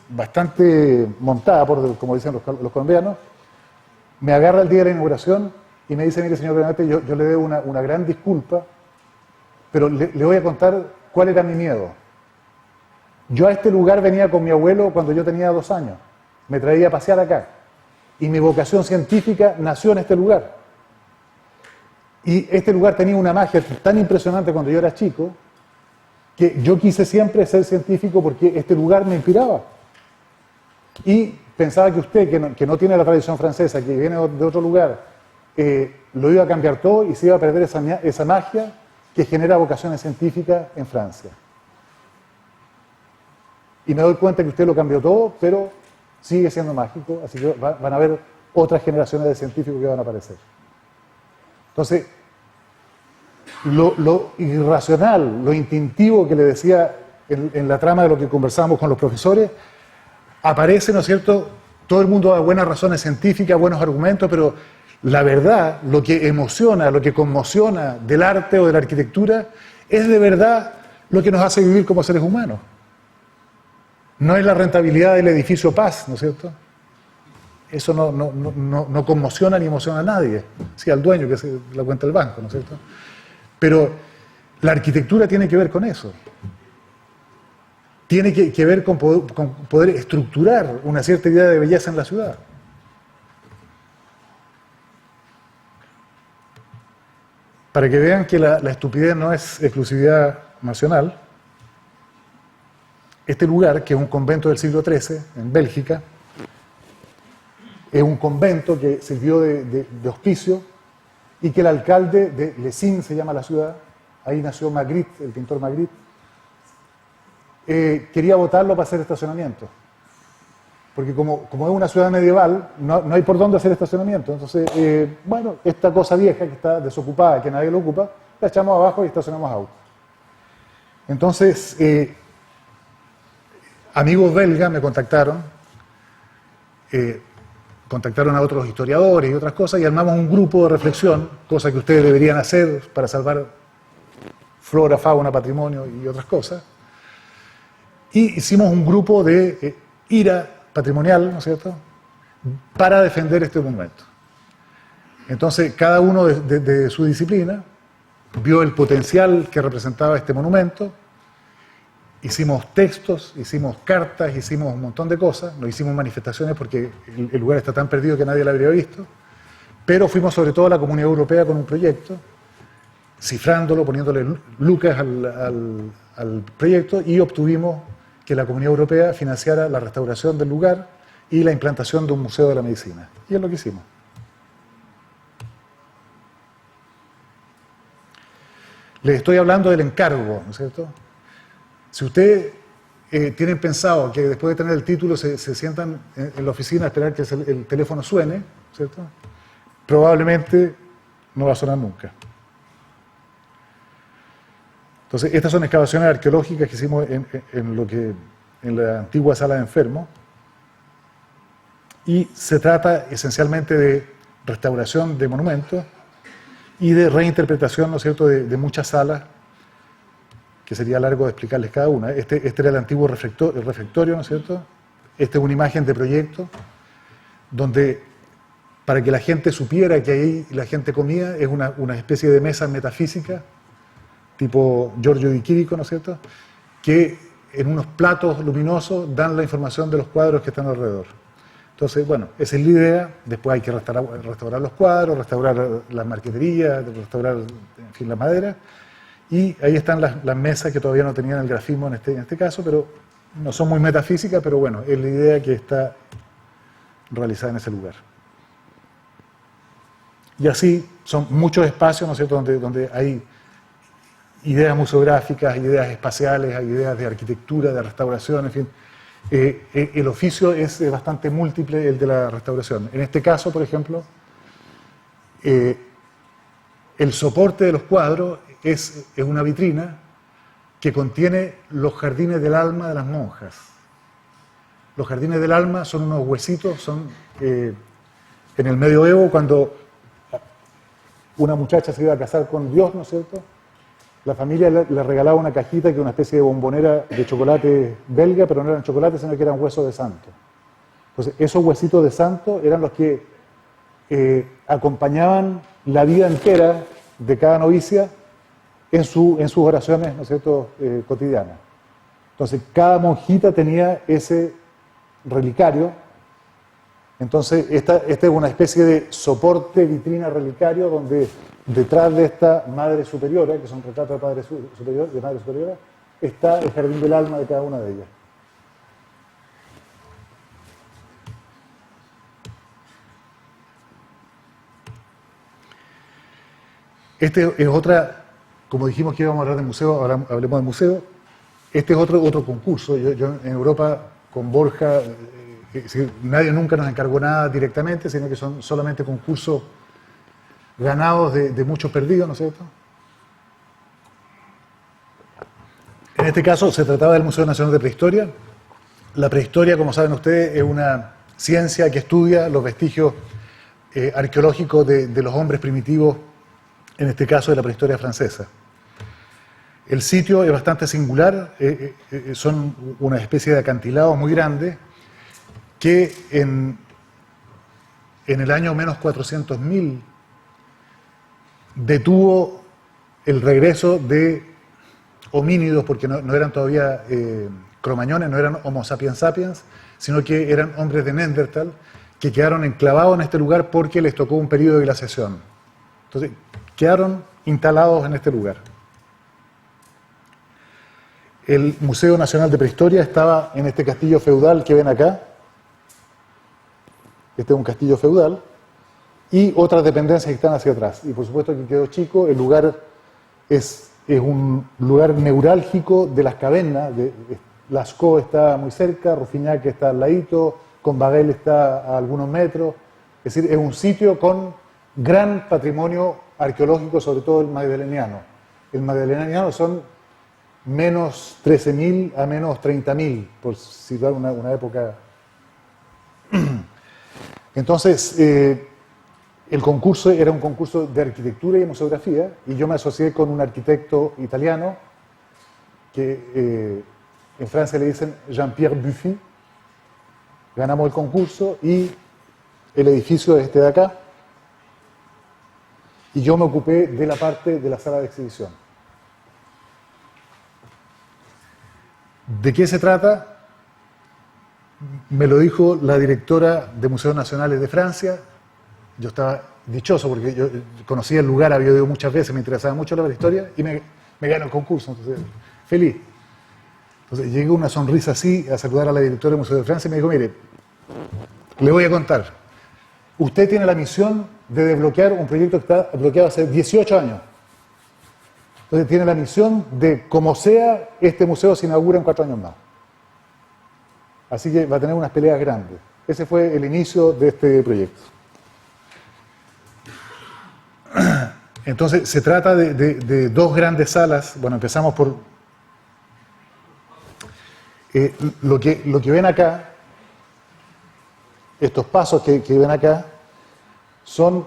bastante montada, como dicen los colombianos, me agarra el día de la inauguración y me dice, mire señor Benavente, yo le debo una gran disculpa, pero le voy a contar cuál era mi miedo. Yo a este lugar venía con mi abuelo cuando yo tenía 2 años. Me traía a pasear acá. Y mi vocación científica nació en este lugar. Y este lugar tenía una magia tan impresionante cuando yo era chico, que yo quise siempre ser científico porque este lugar me inspiraba. Y pensaba que usted, que no tiene la tradición francesa, que viene de otro lugar, lo iba a cambiar todo y se iba a perder esa magia que genera vocaciones científicas en Francia. y me doy cuenta que usted lo cambió todo, pero sigue siendo mágico, así que van a haber otras generaciones de científicos que van a aparecer. Entonces, lo irracional, lo instintivo que le decía en la trama de lo que conversábamos con los profesores, aparece, ¿no es cierto? Todo el mundo da buenas razones científicas, buenos argumentos, pero la verdad, lo que emociona, lo que conmociona del arte o de la arquitectura, es de verdad lo que nos hace vivir como seres humanos. No es la rentabilidad del edificio Paz, ¿no es cierto? Eso no conmociona ni emociona a nadie. Sí, al dueño que se la cuenta el banco, ¿no es cierto? Pero la arquitectura tiene que ver con eso. Tiene que ver con poder estructurar una cierta idea de belleza en la ciudad. Para que vean que la estupidez no es exclusividad nacional, este lugar, que es un convento del siglo XIII, en Bélgica, es un convento que sirvió de hospicio y que el alcalde de Lessines, se llama la ciudad, ahí nació Magritte, el pintor Magritte, quería botarlo para hacer estacionamiento. Porque como es una ciudad medieval, no hay por dónde hacer estacionamiento. Entonces, bueno, esta cosa vieja que está desocupada, que nadie lo ocupa, la echamos abajo y estacionamos autos. Entonces, amigos belgas me contactaron a otros historiadores y otras cosas, y armamos un grupo de reflexión, cosa que ustedes deberían hacer para salvar flora, fauna, patrimonio y otras cosas. Y hicimos un grupo de ira patrimonial, ¿no es cierto?, para defender este monumento. Entonces, cada uno de su disciplina vio el potencial que representaba este monumento. Hicimos textos, hicimos cartas, hicimos un montón de cosas, no hicimos manifestaciones porque el lugar está tan perdido que nadie lo habría visto, pero fuimos sobre todo a la Comunidad Europea con un proyecto, cifrándolo, poniéndole lucas al proyecto, y obtuvimos que la Comunidad Europea financiara la restauración del lugar y la implantación de un museo de la medicina. Y es lo que hicimos. Les estoy hablando del encargo, ¿no es cierto? Si ustedes tienen pensado que después de tener el título se sientan en la oficina a esperar que el teléfono suene, ¿cierto?, probablemente no va a sonar nunca. Entonces, estas son excavaciones arqueológicas que hicimos en la antigua sala de enfermos, y se trata esencialmente de restauración de monumentos y de reinterpretación, ¿no es cierto?, de muchas salas, que sería largo de explicarles cada una. Este era el antiguo refectorio, ¿no es cierto? Esta es una imagen de proyecto, donde, para que la gente supiera que ahí la gente comía, es una especie de mesa metafísica, tipo Giorgio di Chirico, ¿no es cierto?, que en unos platos luminosos dan la información de los cuadros que están alrededor. Entonces, bueno, esa es la idea. Después hay que restaurar los cuadros, restaurar las marqueterías, restaurar, en fin, la madera. Y ahí están las mesas que todavía no tenían el grafismo en este caso, pero no son muy metafísicas, pero bueno, es la idea que está realizada en ese lugar. Y así son muchos espacios, ¿no es cierto?, donde hay ideas museográficas, ideas espaciales, hay ideas de arquitectura, de restauración, en fin. El oficio es bastante múltiple, el de la restauración. En este caso, por ejemplo, el soporte de los cuadros es una vitrina que contiene los jardines del alma de las monjas. Los jardines del alma son unos huesitos, son en el medioevo, cuando una muchacha se iba a casar con Dios, ¿no es cierto?, la familia le regalaba una cajita que era una especie de bombonera de chocolate belga, pero no eran chocolates, sino que eran huesos de santo. Entonces, esos huesitos de santo eran los que acompañaban la vida entera de cada novicia en sus oraciones, ¿no es cierto?, cotidianas. Entonces, cada monjita tenía ese relicario. Entonces, esta es una especie de soporte, vitrina, relicario, donde detrás de esta Madre Superiora, que son retratos de Madre Superiora, está el jardín del alma de cada una de ellas. Este es otra, como dijimos que íbamos a hablar de museo, ahora hablemos del museo. Este es otro concurso. Yo en Europa, con Borja, nadie nunca nos encargó nada directamente, sino que son solamente concursos ganados de muchos perdidos, ¿no es cierto? En este caso se trataba del Museo Nacional de Prehistoria. La prehistoria, como saben ustedes, es una ciencia que estudia los vestigios arqueológicos de los hombres primitivos, en este caso de la prehistoria francesa. El sitio es bastante singular, son una especie de acantilados muy grandes que en el año menos 400.000 detuvo el regreso de homínidos, porque no eran todavía cromañones, no eran Homo sapiens sapiens, sino que eran hombres de Neandertal que quedaron enclavados en este lugar porque les tocó un periodo de glaciación. Entonces, quedaron instalados en este lugar. El Museo Nacional de Prehistoria estaba en este castillo feudal que ven acá. Este es un castillo feudal. Y otras dependencias que están hacia atrás. Y por supuesto que quedó chico. El lugar es un lugar neurálgico de las cavernas. Lascaux está muy cerca, Ruffignac está al ladito, Combaguel está a algunos metros. Es decir, es un sitio con gran patrimonio arqueológico, sobre todo el magdaleniano. El magdaleniano son menos 13.000 a menos 30.000, por situar una época. Entonces, el concurso era un concurso de arquitectura y museografía, y yo me asocié con un arquitecto italiano, que en Francia le dicen Jean-Pierre Buffy. Ganamos el concurso y el edificio es este de acá, y yo me ocupé de la parte de la sala de exhibición. ¿De qué se trata? Me lo dijo la directora de Museos Nacionales de Francia. Yo estaba dichoso porque yo conocía el lugar, había ido muchas veces, me interesaba mucho la prehistoria y me ganó el concurso, entonces feliz. Entonces llegó una sonrisa así a saludar a la directora del Museo de Francia y me dijo, mire, le voy a contar. Usted tiene la misión de desbloquear un proyecto que está bloqueado hace 18 años. Entonces tiene la misión de, como sea, este museo se inaugura en 4 años más. Así que va a tener unas peleas grandes. Ese fue el inicio de este proyecto. Entonces se trata de dos grandes salas. Bueno, empezamos por lo que ven acá. Estos pasos que ven acá son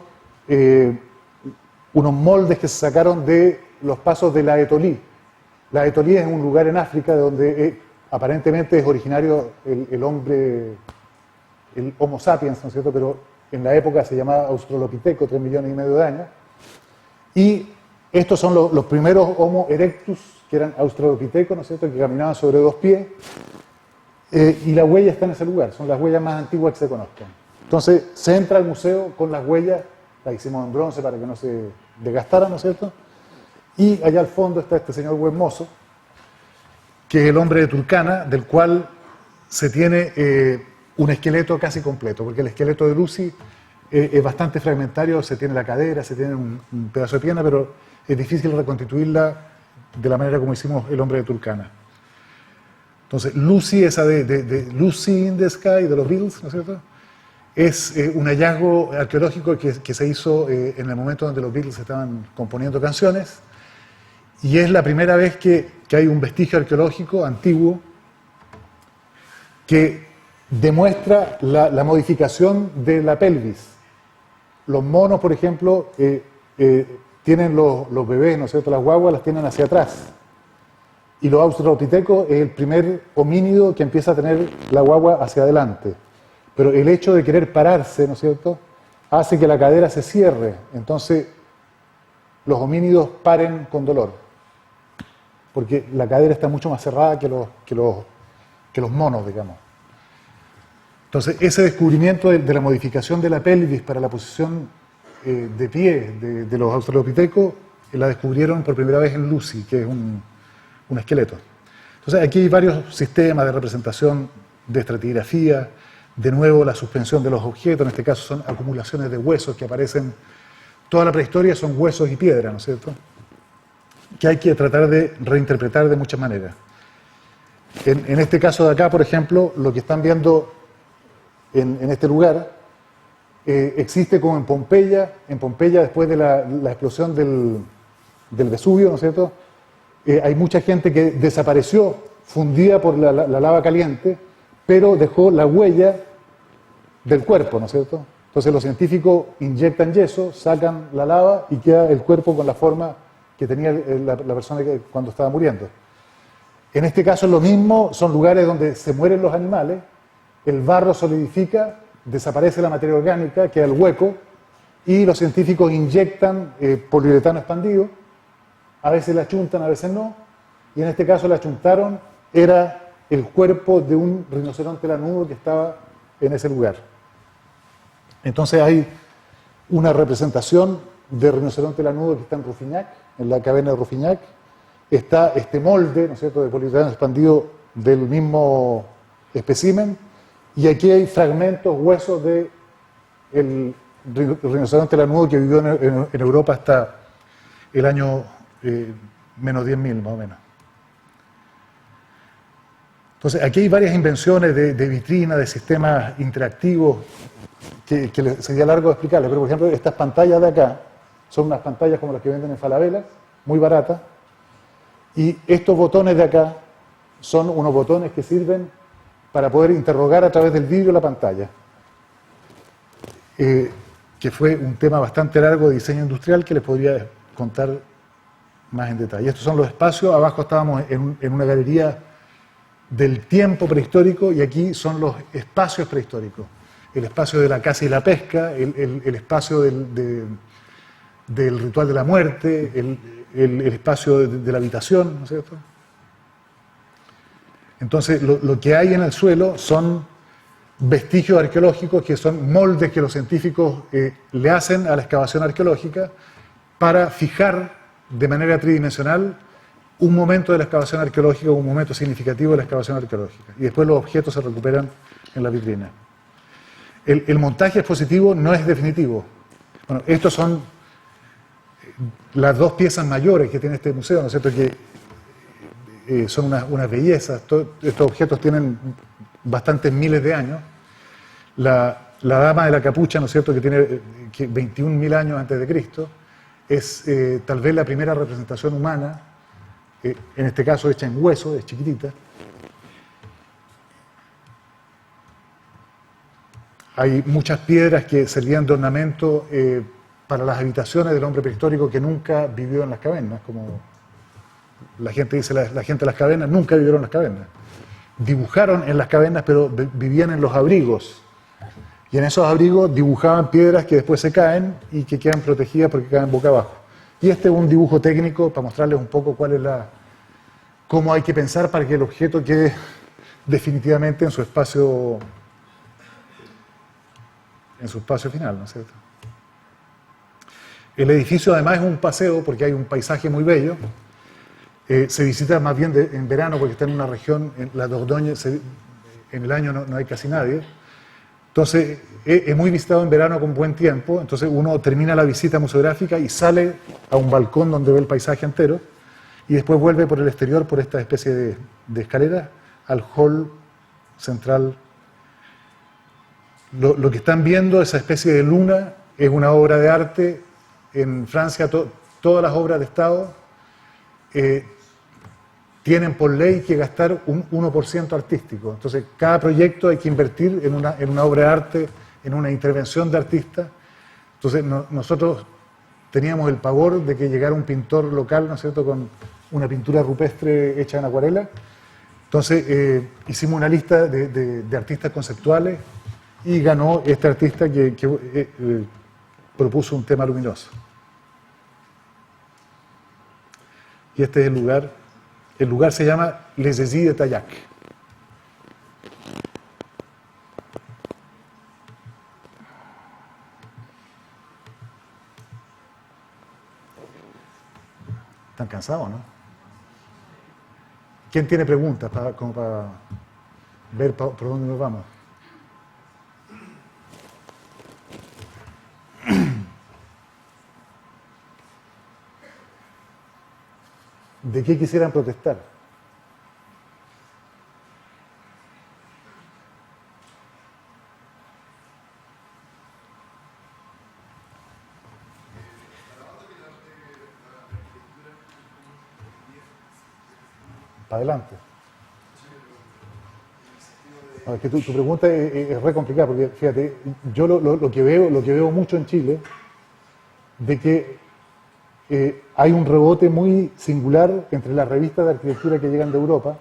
unos moldes que se sacaron de los pasos de la Etolí. La Etolí es un lugar en África de donde aparentemente es originario el hombre, el Homo sapiens, ¿no es cierto? Pero en la época se llamaba Australopithecus, 3,5 millones de años. Y estos son los primeros Homo erectus, que eran Australopithecus, ¿no es cierto?, que caminaban sobre 2 pies. Y la huella está en ese lugar, son las huellas más antiguas que se conozcan. Entonces se entra al museo con las huellas, las hicimos en bronce para que no se desgastaran, ¿no es cierto? Y allá al fondo está este señor buen mozo, que es el hombre de Turkana, del cual se tiene un esqueleto casi completo, porque el esqueleto de Lucy es bastante fragmentario, se tiene la cadera, se tiene un pedazo de pierna, pero es difícil reconstituirla de la manera como hicimos el hombre de Turkana. Entonces, Lucy, esa de Lucy in the Sky, de los Beatles, ¿no es cierto?, es un hallazgo arqueológico que se hizo en el momento donde los Beatles estaban componiendo canciones, y es la primera vez que hay un vestigio arqueológico antiguo que demuestra la modificación de la pelvis. Los monos, por ejemplo, tienen los bebés, ¿no es cierto?, las guaguas las tienen hacia atrás. Y los australopithecus es el primer homínido que empieza a tener la guagua hacia adelante. Pero el hecho de querer pararse, ¿no es cierto?, hace que la cadera se cierre. Entonces, los homínidos paren con dolor. Porque la cadera está mucho más cerrada que los monos, digamos. Entonces, ese descubrimiento de la modificación de la pelvis para la posición de pie de los australopithecus, la descubrieron por primera vez en Lucy, que es un esqueleto. Entonces, aquí hay varios sistemas de representación de estratigrafía, de nuevo la suspensión de los objetos, en este caso son acumulaciones de huesos que aparecen. Toda la prehistoria son huesos y piedra, ¿no es cierto?, que hay que tratar de reinterpretar de muchas maneras. En este caso de acá, por ejemplo, lo que están viendo en este lugar, existe como en Pompeya después de la explosión del Vesubio, ¿no es cierto? Hay mucha gente que desapareció fundida por la lava caliente, pero dejó la huella del cuerpo, ¿no es cierto? Entonces los científicos inyectan yeso, sacan la lava y queda el cuerpo con la forma que tenía la persona cuando estaba muriendo. En este caso es lo mismo, son lugares donde se mueren los animales, el barro solidifica, desaparece la materia orgánica, queda el hueco, y los científicos inyectan poliuretano expandido, a veces la achuntan, a veces no, y en este caso la achuntaron, era el cuerpo de un rinoceronte lanudo que estaba en ese lugar. Entonces hay una representación de rinoceronte lanudo que está en Rufiñac, en la caverna de Rufiñac. Está este molde, ¿no es cierto?, de poliuretano expandido del mismo espécimen, y aquí hay fragmentos, huesos de el rinoceronte lanudo que vivió en Europa hasta el año menos 10.000, más o menos. Entonces, aquí hay varias invenciones de vitrina, de sistemas interactivos, que sería largo explicarles, pero por ejemplo, estas pantallas de acá son unas pantallas como las que venden en Falabella, muy baratas, y estos botones de acá son unos botones que sirven para poder interrogar a través del vidrio la pantalla, que fue un tema bastante largo de diseño industrial que les podría contar más en detalle. Estos son los espacios, abajo estábamos en una galería del tiempo prehistórico y aquí son los espacios prehistóricos. El espacio de la caza y la pesca, el espacio del ritual de la muerte, el espacio de la habitación, ¿no es cierto? Entonces, lo que hay en el suelo son vestigios arqueológicos, que son moldes que los científicos le hacen a la excavación arqueológica para fijar de manera tridimensional un momento de la excavación arqueológica, un momento significativo de la excavación arqueológica. Y después los objetos se recuperan en la vitrina. El montaje expositivo no es definitivo. Bueno, estos son las dos piezas mayores que tiene este museo, ¿no es cierto?, que son unas bellezas. Estos objetos tienen bastantes miles de años. La dama de la capucha, ¿no es cierto?, que tiene 21.000 años antes de Cristo, es tal vez la primera representación humana, en este caso hecha en hueso, es chiquitita. Hay muchas piedras que servían de ornamento para las habitaciones del hombre prehistórico que nunca vivió en las cavernas, como la gente dice, la gente de las cavernas nunca vivieron en las cavernas. Dibujaron en las cavernas, pero vivían en los abrigos. Y en esos abrigos dibujaban piedras que después se caen y que quedan protegidas porque caen boca abajo. Y este es un dibujo técnico para mostrarles un poco cómo hay que pensar para que el objeto quede definitivamente en su espacio final, ¿no es cierto? El edificio además es un paseo porque hay un paisaje muy bello. Se visita más bien en verano porque está en una región, en la Dordogne, en el año no hay casi nadie. Entonces es muy visitado en verano con buen tiempo. Entonces uno termina la visita museográfica y sale a un balcón donde ve el paisaje entero y después vuelve por el exterior, por esta especie de escalera, al hall central. Lo que están viendo, esa especie de luna, es una obra de arte. En Francia todas las obras de Estado tienen por ley que gastar un 1% artístico. Entonces, cada proyecto hay que invertir en una obra de arte, en una intervención de artista. Entonces, nosotros teníamos el pavor de que llegara un pintor local, ¿no es cierto?, con una pintura rupestre hecha en acuarela. Entonces, hicimos una lista de artistas conceptuales y ganó este artista que propuso un tema luminoso. Y este es el lugar. El lugar se llama Les Aiguilles de Taillac. ¿Están cansados, no? ¿Quién tiene preguntas como para ver por dónde nos vamos? ¿De qué quisieran protestar? para adelante. No, es que tu pregunta es re complicada, porque fíjate, yo lo que veo mucho en Chile, de que hay un rebote muy singular entre las revistas de arquitectura que llegan de Europa,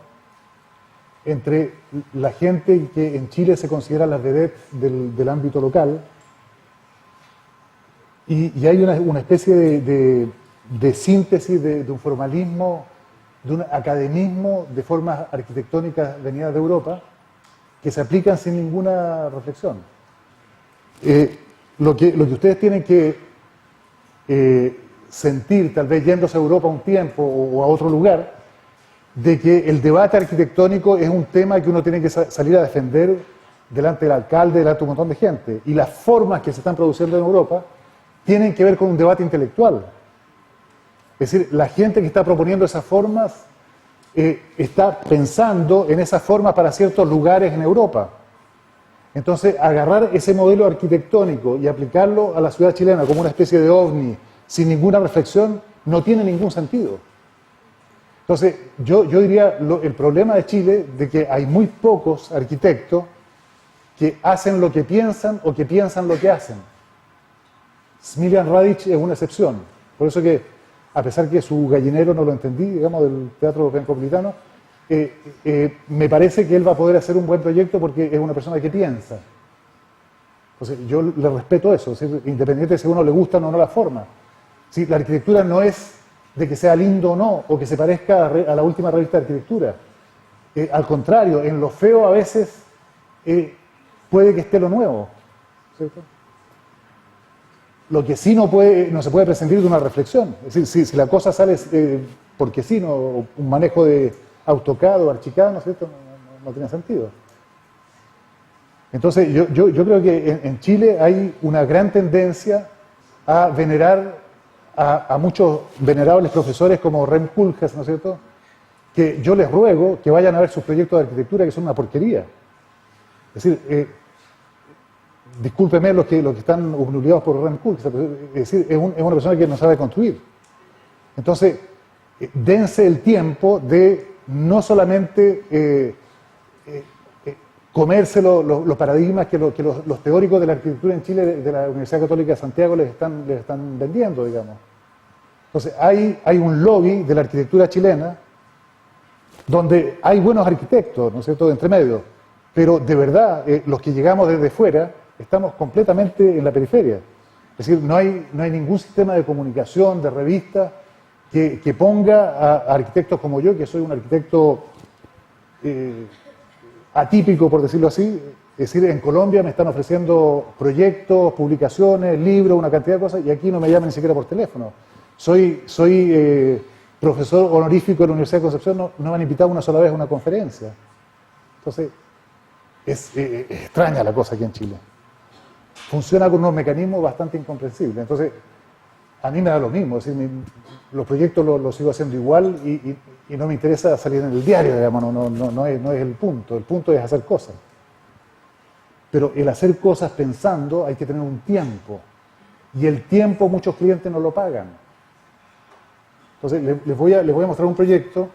entre la gente que en Chile se considera las vedettes del ámbito local, y hay una especie de síntesis de un formalismo, de un academismo de formas arquitectónicas venidas de Europa, que se aplican sin ninguna reflexión. Lo que ustedes tienen que sentir, tal vez yéndose a Europa un tiempo o a otro lugar, de que el debate arquitectónico es un tema que uno tiene que salir a defender delante del alcalde, delante de un montón de gente. Y las formas que se están produciendo en Europa tienen que ver con un debate intelectual. Es decir, la gente que está proponiendo esas formas está pensando en esas formas para ciertos lugares en Europa. Entonces, agarrar ese modelo arquitectónico y aplicarlo a la ciudad chilena como una especie de ovni, sin ninguna reflexión, no tiene ningún sentido. Entonces, yo diría, el problema de Chile, de que hay muy pocos arquitectos que hacen lo que piensan o que piensan lo que hacen. Smiljan Radic es una excepción. Por eso que, a pesar que su gallinero no lo entendí, digamos, del teatro bencopolitano, me parece que él va a poder hacer un buen proyecto porque es una persona que piensa. Entonces, yo le respeto eso, ¿sí? Independiente de si a uno le gusta o no la forma. ¿Sí? La arquitectura no es de que sea lindo o no, o que se parezca a la última revista de arquitectura. Al contrario, en lo feo a veces puede que esté lo nuevo. ¿Cierto? Lo que sí no se puede prescindir de una reflexión. Es decir, si la cosa sale porque sí, no, un manejo de AutoCAD o Archicad, ¿no es cierto? No tiene sentido. Entonces, yo creo que en Chile hay una gran tendencia a venerar a muchos venerables profesores como Rem Koolhaas, ¿no es cierto? Que yo les ruego que vayan a ver sus proyectos de arquitectura, que son una porquería. Es decir, discúlpeme los que están obnubilados por Rem Koolhaas, es decir, es una persona que no sabe construir. Entonces, dense el tiempo de no solamente comerse los paradigmas que los teóricos de la arquitectura en Chile de la Universidad Católica de Santiago les están vendiendo, digamos. Entonces, hay un lobby de la arquitectura chilena donde hay buenos arquitectos, ¿no es cierto?, de entre medio, pero de verdad, los que llegamos desde fuera estamos completamente en la periferia. Es decir, no hay ningún sistema de comunicación, de revista, que ponga a arquitectos como yo, que soy un arquitecto atípico, por decirlo así. Es decir, en Colombia me están ofreciendo proyectos, publicaciones, libros, una cantidad de cosas, y aquí no me llaman ni siquiera por teléfono. Soy profesor honorífico de la Universidad de Concepción, no me han invitado una sola vez a una conferencia. Entonces, es extraña la cosa aquí en Chile. Funciona con unos mecanismos bastante incomprensibles. Entonces, a mí me da lo mismo, es decir, los proyectos los sigo haciendo igual y no me interesa salir en el diario, digamos, no es el punto es hacer cosas. Pero el hacer cosas pensando hay que tener un tiempo, y el tiempo muchos clientes no lo pagan. Entonces, les voy a mostrar un proyecto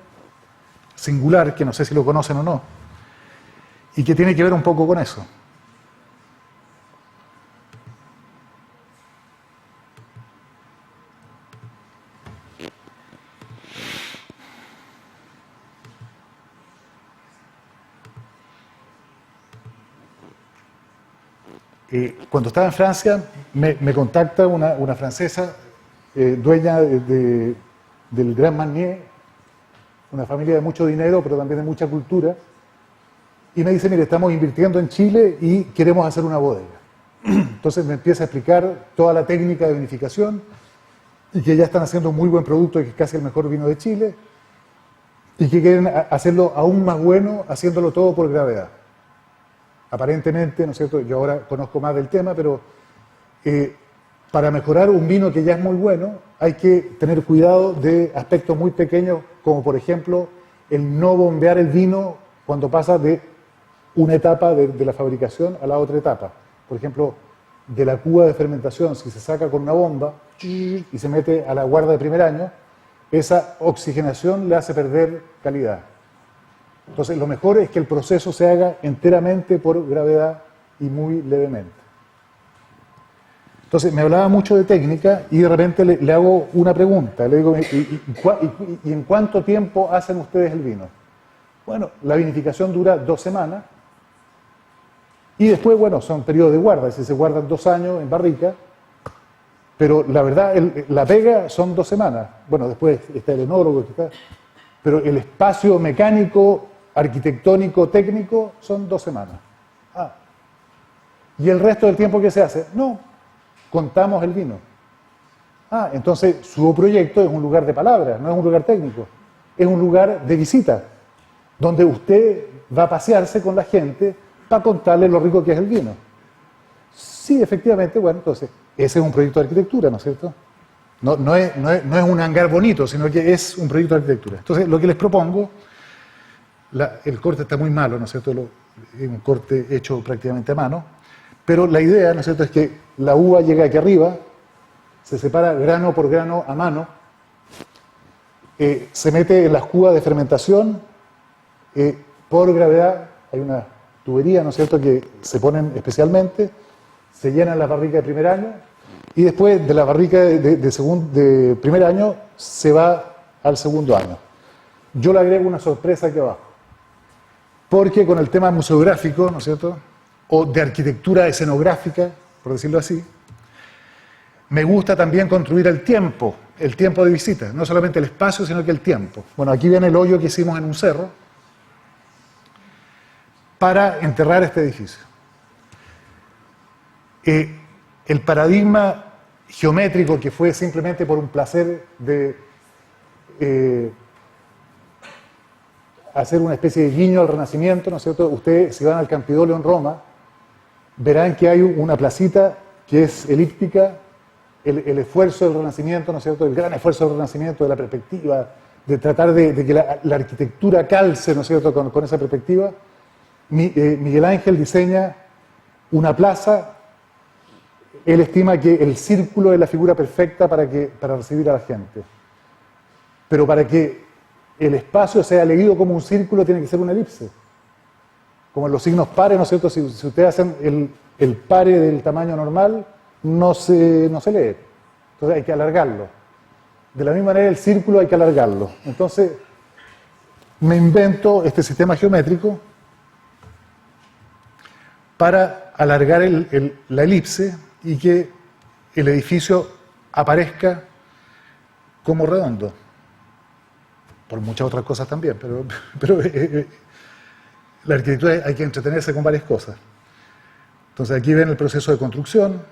singular, que no sé si lo conocen o no, y que tiene que ver un poco con eso. Cuando estaba en Francia, me contacta una francesa, dueña del Grand Marnier, una familia de mucho dinero, pero también de mucha cultura, y me dice, mire, estamos invirtiendo en Chile y queremos hacer una bodega. Entonces me empieza a explicar toda la técnica de vinificación, y que ya están haciendo un muy buen producto, que es casi el mejor vino de Chile, y que quieren hacerlo aún más bueno, haciéndolo todo por gravedad. Aparentemente, ¿no es cierto? Yo ahora conozco más del tema, pero para mejorar un vino que ya es muy bueno, hay que tener cuidado de aspectos muy pequeños, como por ejemplo, el no bombear el vino cuando pasa de una etapa de la fabricación a la otra etapa. Por ejemplo, de la cuba de fermentación, si se saca con una bomba y se mete a la guarda de primer año, esa oxigenación le hace perder calidad. Entonces, lo mejor es que el proceso se haga enteramente por gravedad y muy levemente. Entonces, me hablaba mucho de técnica y de repente le hago una pregunta. Le digo, ¿y en cuánto tiempo hacen ustedes el vino? Bueno, la vinificación dura 2 semanas y después, bueno, son periodos de guarda. Si se guardan 2 años en barrica, pero la verdad, la pega son 2 semanas. Bueno, después está el enólogo, pero el espacio mecánico, arquitectónico, técnico, son 2 semanas. ¿Y el resto del tiempo qué se hace? No, contamos el vino. Entonces su proyecto es un lugar de palabras, no es un lugar técnico. Es un lugar de visita, donde usted va a pasearse con la gente para contarle lo rico que es el vino. Sí, efectivamente, bueno, entonces, ese es un proyecto de arquitectura, ¿no es cierto? No es un hangar bonito, sino que es un proyecto de arquitectura. Entonces, lo que les propongo, el corte está muy malo, ¿no es cierto? Es un corte hecho prácticamente a mano, pero la idea, ¿no es cierto?, es que la uva llega aquí arriba, se separa grano por grano a mano, se mete en las cubas de fermentación, por gravedad, hay una tubería, ¿no es cierto?, que se ponen especialmente, se llenan las barricas de primer año, y después de la barrica de primer año se va al segundo año. Yo le agrego una sorpresa aquí abajo, porque con el tema museográfico, ¿no es cierto?, o de arquitectura escenográfica, por decirlo así, me gusta también construir el tiempo de visita, no solamente el espacio, sino que el tiempo. Bueno, aquí viene el hoyo que hicimos en un cerro para enterrar este edificio. El paradigma geométrico que fue simplemente por un placer de hacer una especie de guiño al Renacimiento, ¿no es cierto? Ustedes, si van al Campidoglio en Roma, verán que hay una placita que es elíptica, el esfuerzo del Renacimiento, ¿no es cierto?, el gran esfuerzo del Renacimiento, de la perspectiva, de tratar de que la arquitectura calce, ¿no es cierto?, con esa perspectiva. Miguel Ángel diseña una plaza, él estima que el círculo es la figura perfecta para recibir a la gente. Pero para que el espacio sea leído como un círculo, tiene que ser una elipse. Como en los signos pares, ¿no es cierto? Si ustedes hacen el pare del tamaño normal, no se lee. Entonces hay que alargarlo. De la misma manera, el círculo hay que alargarlo. Entonces, me invento este sistema geométrico para alargar la elipse y que el edificio aparezca como redondo. Por muchas otras cosas también, pero la arquitectura hay que entretenerse con varias cosas. Entonces aquí ven el proceso de construcción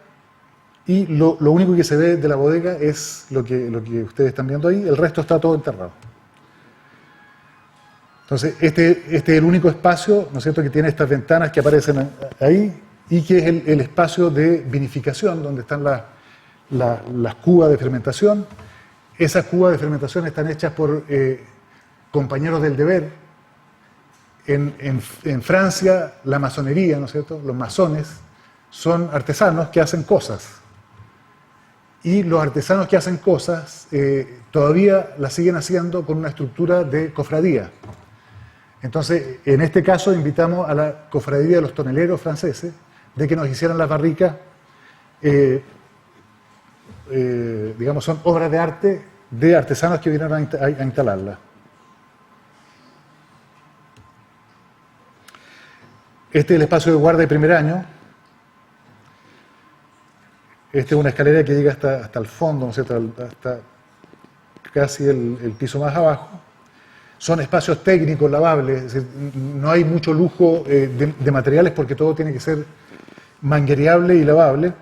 y lo único que se ve de la bodega es lo que ustedes están viendo ahí, el resto está todo enterrado. Entonces este es el único espacio, ¿no es cierto?, que tiene estas ventanas que aparecen ahí y que es el espacio de vinificación, donde están las cubas de fermentación. Esas cubas de fermentación están hechas por compañeros del deber. En Francia, la masonería, ¿no es cierto?, los masones son artesanos que hacen cosas. Y los artesanos que hacen cosas todavía las siguen haciendo con una estructura de cofradía. Entonces, en este caso, invitamos a la cofradía de los toneleros franceses de que nos hicieran las barricas, digamos, son obras de arte de artesanos que vinieron a instalarlas. Este es el espacio de guarda de primer año. Esta es una escalera que llega hasta el fondo, ¿no es cierto?, hasta casi el piso más abajo. Son espacios técnicos, lavables, es decir, no hay mucho lujo de materiales porque todo tiene que ser manguereable y lavable.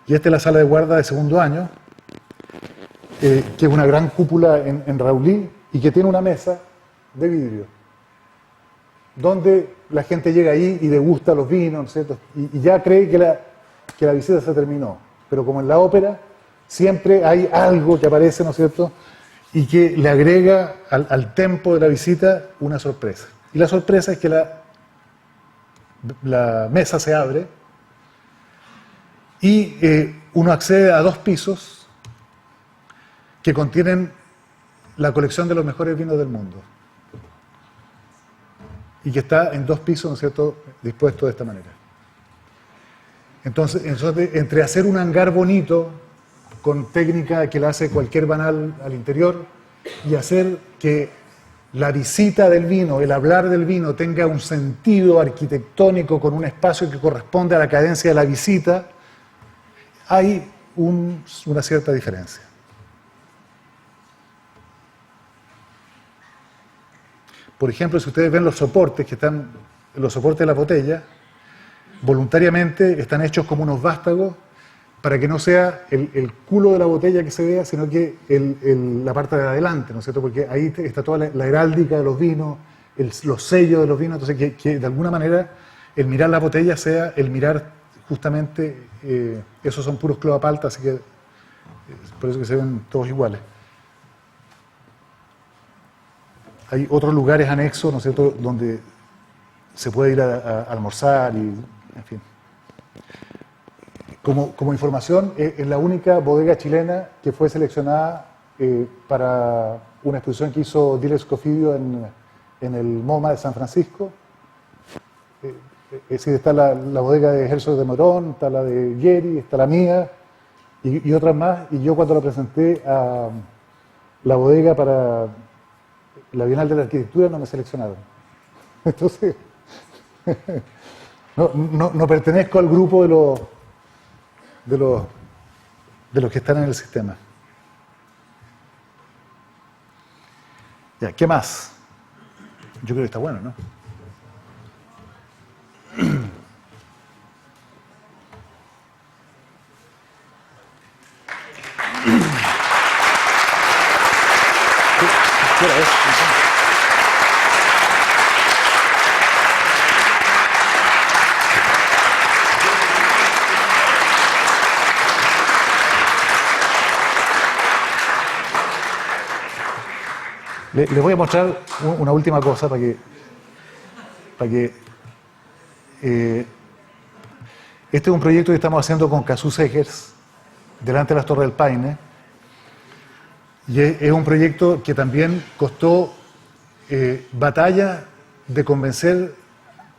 Y esta es la sala de guarda de segundo año, que es una gran cúpula en Raulí y que tiene una mesa de vidrio, donde la gente llega ahí y degusta los vinos, ¿no es cierto?, y ya cree que la visita se terminó. Pero como en la ópera, siempre hay algo que aparece, ¿no es cierto?, y que le agrega al tempo de la visita una sorpresa. Y la sorpresa es que la mesa se abre y uno accede a 2 pisos que contienen la colección de los mejores vinos del mundo. y que está en 2 pisos, ¿no es cierto?, dispuesto de esta manera. Entonces, entre hacer un hangar bonito, con técnica que la hace cualquier banal al interior, y hacer que la visita del vino, el hablar del vino, tenga un sentido arquitectónico con un espacio que corresponde a la cadencia de la visita, hay una cierta diferencia. Por ejemplo, si ustedes ven los soportes que están, los soportes de la botella, voluntariamente están hechos como unos vástagos para que no sea el culo de la botella que se vea, sino que la parte de adelante, ¿no es cierto? Porque ahí está toda la heráldica de los vinos, los sellos de los vinos, entonces que de alguna manera el mirar la botella sea el mirar justamente, esos son puros cloapalta, así que por eso que se ven todos iguales. Hay otros lugares anexos, ¿no es cierto?, donde se puede ir a almorzar y, en fin. Como información, es la única bodega chilena que fue seleccionada para una exposición que hizo Dile Scofidio en el MoMA de San Francisco. Es decir, está la bodega de Herzog de Morón, está la de Geri, está la mía y otras más. Y yo cuando la presenté a la bodega para la Bienal de la Arquitectura no me seleccionaron. Entonces, no pertenezco al grupo de los que están en el sistema. Ya, ¿qué más? Yo creo que está bueno, ¿no? ¿Qué era eso? Les voy a mostrar una última cosa para que este es un proyecto que estamos haciendo con Cazú Segers delante de las Torres del Paine, y es un proyecto que también costó batalla de convencer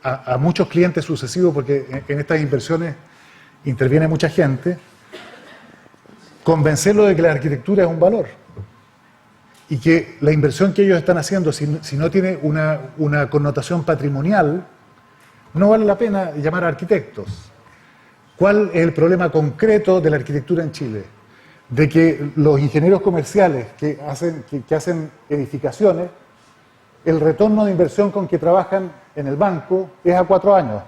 a muchos clientes sucesivos, porque en estas inversiones interviene mucha gente, convencerlo de que la arquitectura es un valor. Y que la inversión que ellos están haciendo, si no tiene una connotación patrimonial, no vale la pena llamar a arquitectos. ¿Cuál es el problema concreto de la arquitectura en Chile? De que los ingenieros comerciales que hacen edificaciones, el retorno de inversión con que trabajan en el banco es a 4 años.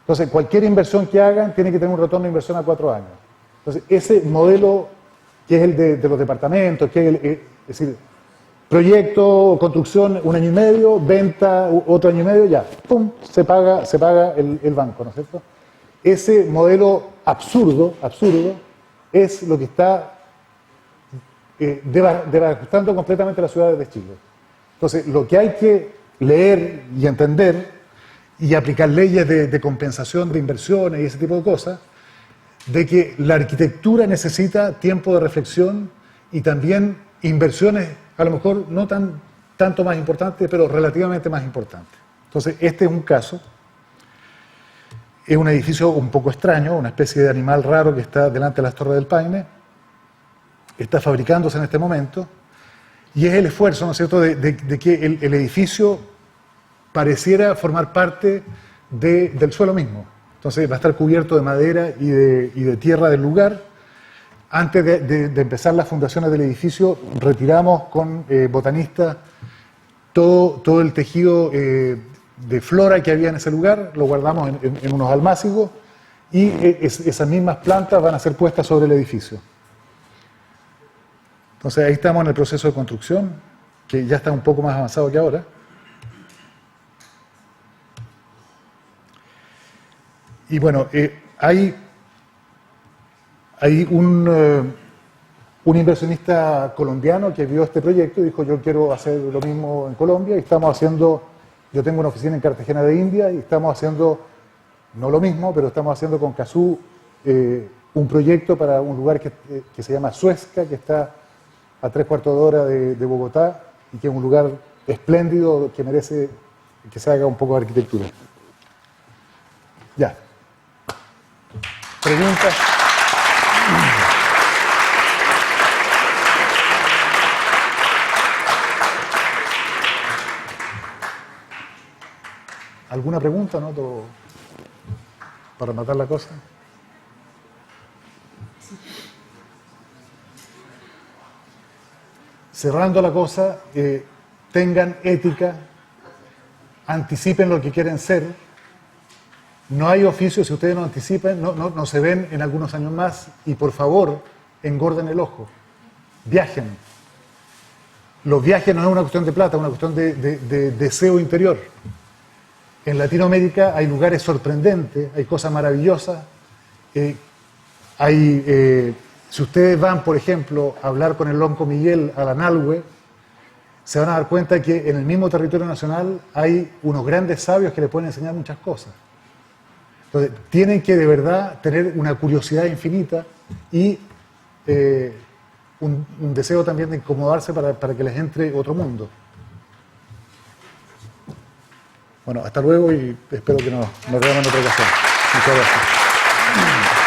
Entonces, cualquier inversión que hagan tiene que tener un retorno de inversión a 4 años. Entonces, ese modelo que es el de los departamentos, que es es decir, proyecto, construcción, 1 año y medio, venta, otro año y medio, ya, ¡pum!, se paga el banco, ¿no es cierto? Ese modelo absurdo, es lo que está desajustando completamente las ciudades de Chile. Entonces, lo que hay que leer y entender y aplicar leyes de compensación de inversiones y ese tipo de cosas, de que la arquitectura necesita tiempo de reflexión y también inversiones, a lo mejor no tanto más importantes, pero relativamente más importantes. Entonces, este es un caso. Es un edificio un poco extraño, una especie de animal raro que está delante de las Torres del Paine. Está fabricándose en este momento. Y es el esfuerzo, ¿no es cierto?, de que el edificio pareciera formar parte del suelo mismo. Entonces, va a estar cubierto de madera y de tierra del lugar. Antes de empezar las fundaciones del edificio, retiramos con botanistas todo el tejido de flora que había en ese lugar, lo guardamos en unos almácigos y esas mismas plantas van a ser puestas sobre el edificio. Entonces ahí estamos en el proceso de construcción, que ya está un poco más avanzado que ahora. Y bueno, hay un inversionista colombiano que vio este proyecto y dijo: yo quiero hacer lo mismo en Colombia, y estamos haciendo, yo tengo una oficina en Cartagena de India y estamos haciendo, no lo mismo, pero estamos haciendo con Cazú un proyecto para un lugar que se llama Suezca, que está a 3/4 de hora de Bogotá, y que es un lugar espléndido que merece que se haga un poco de arquitectura. Ya. ¿Preguntas? ¿Alguna pregunta, no? Para matar la cosa. Cerrando la cosa, tengan ética, anticipen lo que quieren ser. No hay oficio si ustedes no anticipan, no se ven en algunos años más, y por favor, engorden el ojo. Viajen. Los viajes no es una cuestión de plata, es una cuestión de deseo interior. En Latinoamérica hay lugares sorprendentes, hay cosas maravillosas. Si ustedes van, por ejemplo, a hablar con el Lonco Miguel a la Nalhue, se van a dar cuenta que en el mismo territorio nacional hay unos grandes sabios que les pueden enseñar muchas cosas. Entonces, tienen que de verdad tener una curiosidad infinita y un deseo también de incomodarse para que les entre otro mundo. Bueno, hasta luego y espero que nos veamos en otra ocasión. Muchas gracias.